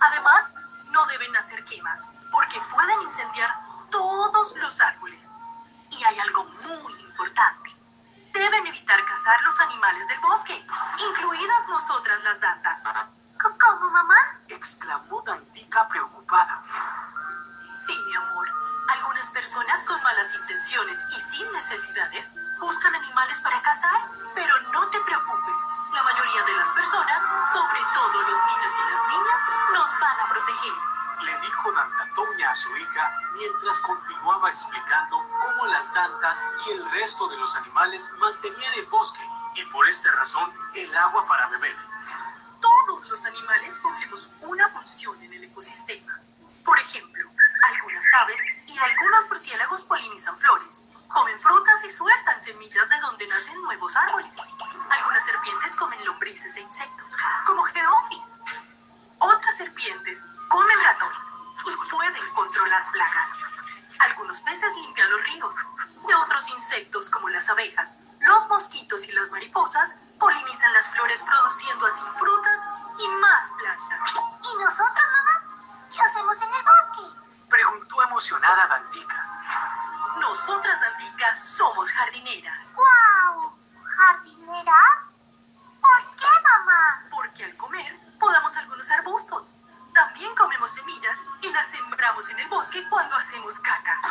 Speaker 3: Además, no deben hacer quemas porque pueden incendiar todos los árboles. Y hay algo muy importante. Deben evitar cazar los animales del bosque, incluidas nosotras las dantas.
Speaker 5: ¿Cómo, mamá?
Speaker 4: Exclamó Dantica preocupada.
Speaker 3: Sí, mi amor. Algunas personas con malas intenciones y sin necesidades buscan animales para cazar, pero no te preocupes. La mayoría de las personas, sobre todo los niños y las niñas, nos van a proteger.
Speaker 4: Le dijo Dantatoña a su hija mientras continuaba explicando cómo las dantas y el resto de los animales mantenían el bosque y por esta razón el agua para beber.
Speaker 3: Todos los animales cumplimos una función en el ecosistema. Por ejemplo, algunas aves y algunos murciélagos polinizan flores, comen frutas y sueltan semillas de donde nacen nuevos árboles. Algunas serpientes comen lombrices e insectos, como geófis. Otras serpientes comen ratones y pueden controlar plagas. Algunos peces limpian los ríos. De otros insectos, como las abejas, los mosquitos y las mariposas, polinizan las flores produciendo así frutas y más plantas.
Speaker 5: ¿Y nosotros, mamá? ¿Qué hacemos en el bosque?
Speaker 4: Preguntó emocionada Dantica.
Speaker 3: Nosotras, Dantica, somos jardineras.
Speaker 5: ¡Guau! ¿Jardineras? ¿Por qué, mamá?
Speaker 3: Porque al comer podamos algunos arbustos. También comemos semillas y las sembramos en el bosque cuando hacemos caca.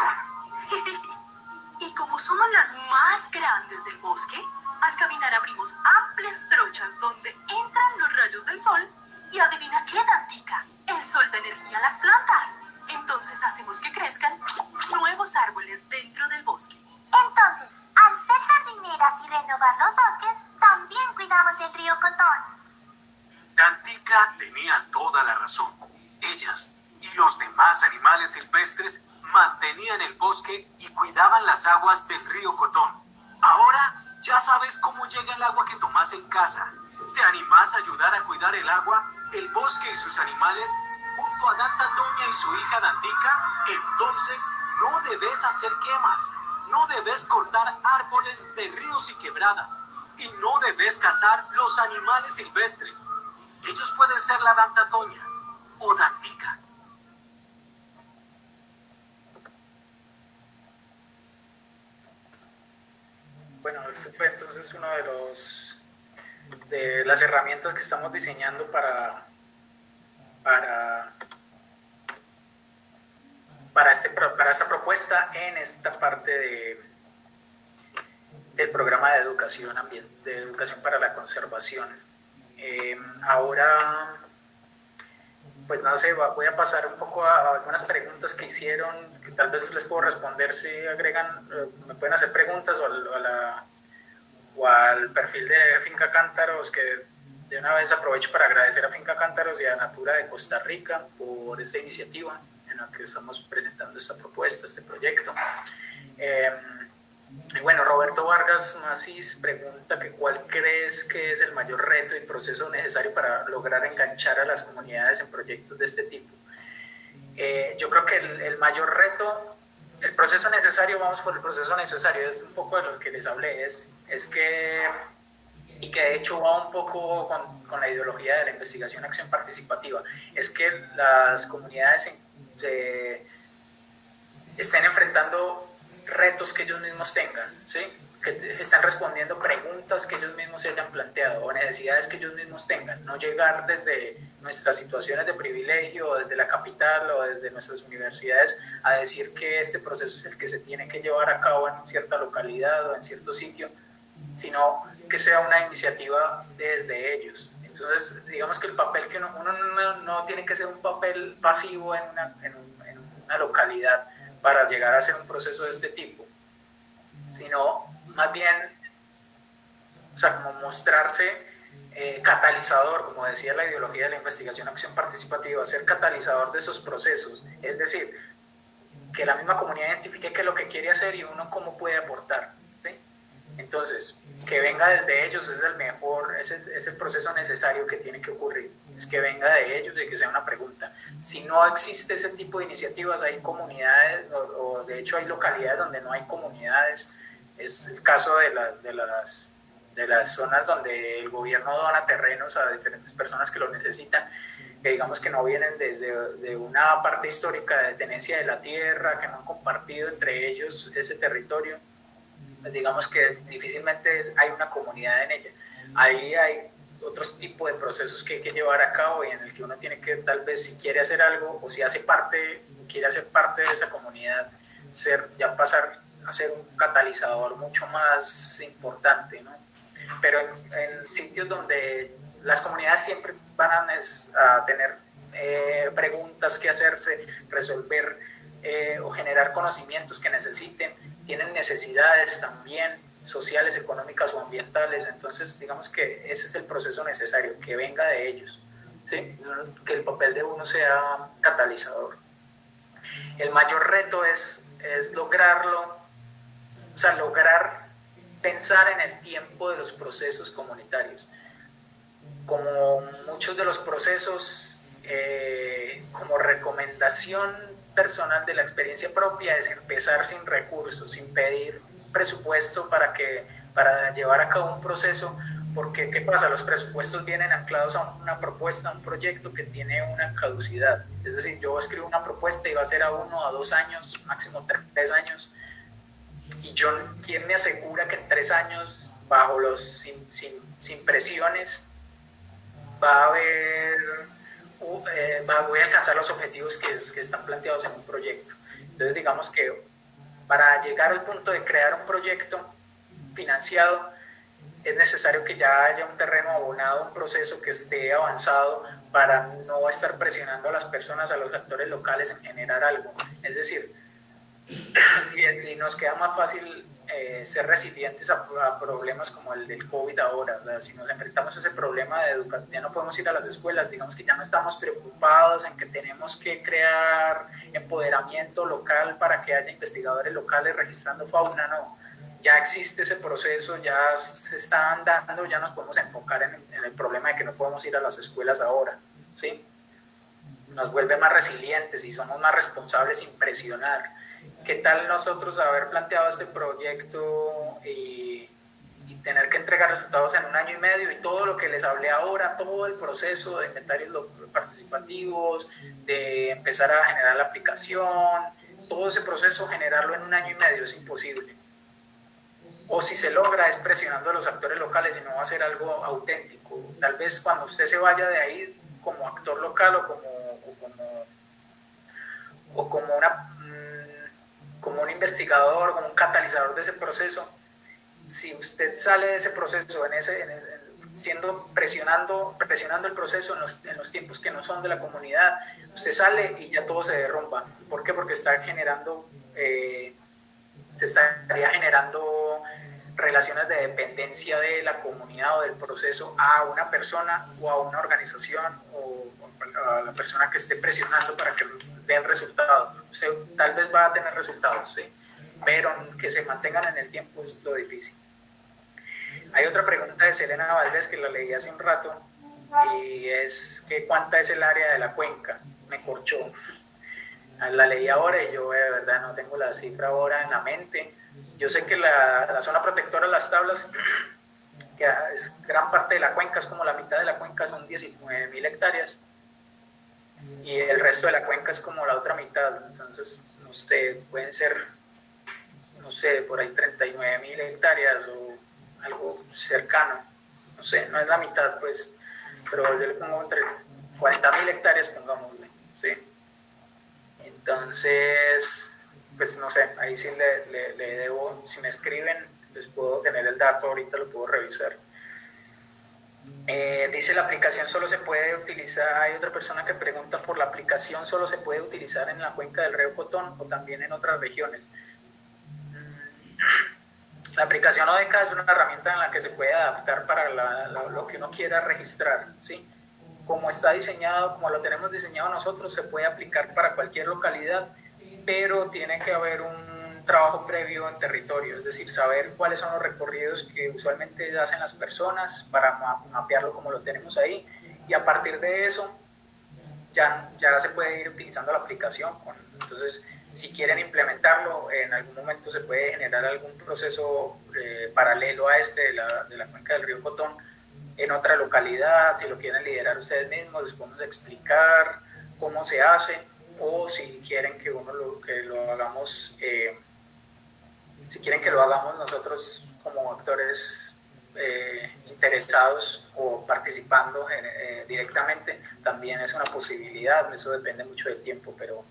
Speaker 3: Y como somos las más grandes del bosque, al caminar abrimos amplias trochas donde entran los rayos del sol. Y adivina qué, Dantica, el sol da energía a las plantas. Entonces hacemos que crezcan
Speaker 5: bosques, también cuidamos el río Cotón.
Speaker 4: Dantica tenía toda la razón. Ellas y los demás animales silvestres mantenían el bosque y cuidaban las aguas del río Cotón. Ahora ya sabes cómo llega el agua que tomas en casa. ¿Te animás a ayudar a cuidar el agua, el bosque y sus animales junto a Danta Toña y su hija Dantica? Entonces no debes hacer quemas, no debes cortar árboles de ríos y quebradas y no debes cazar los animales silvestres. Ellos pueden ser la Danta Toña o Dantica.
Speaker 1: Bueno, este fue entonces uno de las herramientas que estamos diseñando para esta propuesta en esta parte del programa de educación de educación para la conservación. Ahora, pues no sé, voy a pasar un poco a algunas preguntas que hicieron, que tal vez les puedo responder si agregan, me pueden hacer preguntas o al perfil de Finca Cántaros, que de una vez aprovecho para agradecer a Finca Cántaros y a Natura de Costa Rica por esta iniciativa en la que estamos presentando esta propuesta, este proyecto. Y bueno, Roberto Vargas Macís pregunta que cuál crees que es el mayor reto y proceso necesario para lograr enganchar a las comunidades en proyectos de este tipo. Yo creo que el mayor reto, el proceso necesario, vamos por el proceso necesario, es un poco de lo que les hablé, es que, y que de hecho va un poco con la ideología de la investigación-acción participativa, es que las comunidades estén enfrentando retos que ellos mismos tengan, ¿sí? Que están respondiendo preguntas que ellos mismos se hayan planteado o necesidades que ellos mismos tengan, no llegar desde nuestras situaciones de privilegio o desde la capital o desde nuestras universidades a decir que este proceso es el que se tiene que llevar a cabo en cierta localidad o en cierto sitio, sino que sea una iniciativa desde ellos. Entonces, digamos que el papel que uno no tiene que ser un papel pasivo en una localidad para llegar a hacer un proceso de este tipo, sino más bien, o sea, como mostrarse catalizador, como decía la ideología de la investigación-acción participativa, ser catalizador de esos procesos, es decir, que la misma comunidad identifique qué es lo que quiere hacer y uno cómo puede aportar, ¿sí? Entonces, que venga desde ellos es el mejor, es el proceso necesario que tiene que ocurrir, es que venga de ellos y que sea una pregunta. Si no existe ese tipo de iniciativas, hay comunidades, o de hecho hay localidades donde no hay comunidades, es el caso de las zonas donde el gobierno dona terrenos a diferentes personas que lo necesitan, que digamos que no vienen de una parte histórica de tenencia de la tierra, que no han compartido entre ellos ese territorio, digamos que difícilmente hay una comunidad en ella. Ahí hay otros tipos de procesos que hay que llevar a cabo y en el que uno tiene que, tal vez, si quiere hacer algo o si quiere hacer parte de esa comunidad, ya pasar a ser un catalizador mucho más importante, ¿no? Pero en sitios donde las comunidades siempre van a tener preguntas que hacerse, resolver o generar conocimientos que necesiten, tienen necesidades también sociales, económicas o ambientales, entonces digamos que ese es el proceso necesario, que venga de ellos, ¿sí? Que el papel de uno sea catalizador. El mayor reto es lograrlo, o sea, lograr pensar en el tiempo de los procesos comunitarios. Como muchos de los procesos, como recomendación personal de la experiencia propia, es empezar sin recursos, sin pedir presupuesto para llevar a cabo un proceso, porque ¿qué pasa? Los presupuestos vienen anclados a una propuesta, a un proyecto que tiene una caducidad. Es decir, yo escribo una propuesta y va a ser a 1 a 2 años, máximo 3 años, y ¿quién me asegura que en 3 años, sin presiones, voy a alcanzar los objetivos que están planteados en un proyecto? Entonces, digamos que para llegar al punto de crear un proyecto financiado, es necesario que ya haya un terreno abonado, un proceso que esté avanzado para no estar presionando a las personas, a los actores locales en generar algo. Es decir, y nos queda más fácil ser resilientes a problemas como el del COVID ahora. O sea, si nos enfrentamos a ese problema de educación, ya no podemos ir a las escuelas, digamos que ya no estamos preocupados en que tenemos que crear empoderamiento local para que haya investigadores locales registrando fauna, no. Ya existe ese proceso, ya se está dando, ya nos podemos enfocar en el problema de que no podemos ir a las escuelas ahora, ¿sí? Nos vuelve más resilientes y somos más responsables sin presionar. ¿Qué tal nosotros haber planteado este proyecto y tener que entregar resultados en 1 año y medio y todo lo que les hablé ahora, todo el proceso de inventarios participativos, de empezar a generar la aplicación, todo ese proceso generarlo en 1 año y medio? Es imposible. O si se logra es presionando a los actores locales y no va a ser algo auténtico. Tal vez cuando usted se vaya de ahí como actor local o como un investigador, como un catalizador de ese proceso, si usted sale de ese proceso presionando el proceso en los tiempos que no son de la comunidad, usted sale y ya todo se derrumba. ¿Por qué? Porque se estaría generando relaciones de dependencia de la comunidad o del proceso a una persona o a una organización o a la persona que esté presionando para que den resultados. Usted tal vez va a tener resultados, ¿sí? Pero que se mantengan en el tiempo es lo difícil. Hay otra pregunta de Selena Valdés que la leí hace un rato y es que ¿cuánta es el área de la cuenca? Me corchó. La leí ahora y yo de verdad no tengo la cifra ahora en la mente. Yo sé que la zona protectora, las tablas, que es gran parte de la cuenca, es como la mitad de la cuenca, son 19.000 hectáreas y el resto de la cuenca es como la otra mitad. Entonces, no sé, pueden ser, no sé, por ahí 39.000 hectáreas o algo cercano. No sé, no es la mitad, pues, pero yo le pongo entre 40.000 hectáreas, pongámosle, ¿sí? Entonces, pues no sé, ahí sí le debo, si me escriben, les puedo tener el dato, ahorita lo puedo revisar. Dice, la aplicación solo se puede utilizar, hay otra persona que pregunta por la aplicación, solo se puede utilizar en la cuenca del río Cotón o también en otras regiones. La aplicación ODK es una herramienta en la que se puede adaptar para lo que uno quiera registrar, ¿sí? Como está diseñado, como lo tenemos diseñado nosotros, se puede aplicar para cualquier localidad, pero tiene que haber un trabajo previo en territorio, es decir, saber cuáles son los recorridos que usualmente hacen las personas para mapearlo como lo tenemos ahí, y a partir de eso ya se puede ir utilizando la aplicación. Entonces, si quieren implementarlo, en algún momento se puede generar algún proceso paralelo a este de la cuenca del río Cotón en otra localidad. Si lo quieren liderar ustedes mismos, les podemos explicar cómo se hace, o si quieren que lo hagamos, si quieren que lo hagamos nosotros como actores interesados o participando directamente, también es una posibilidad. Eso depende mucho del tiempo, pero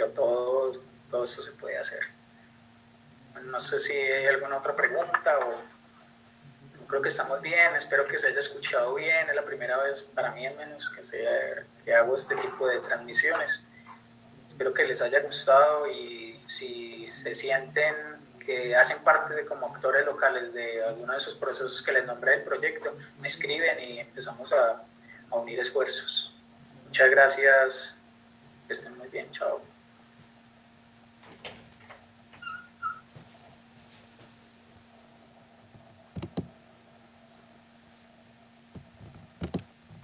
Speaker 1: todo eso se puede hacer. No sé si hay alguna otra pregunta o... Creo que estamos bien, espero que se haya escuchado bien, es la primera vez para mí al menos que hago este tipo de transmisiones. Espero que les haya gustado y si se sienten que hacen parte como actores locales de alguno de esos procesos que les nombré del proyecto, me escriben y empezamos a unir esfuerzos. Muchas gracias, que estén muy bien, chao.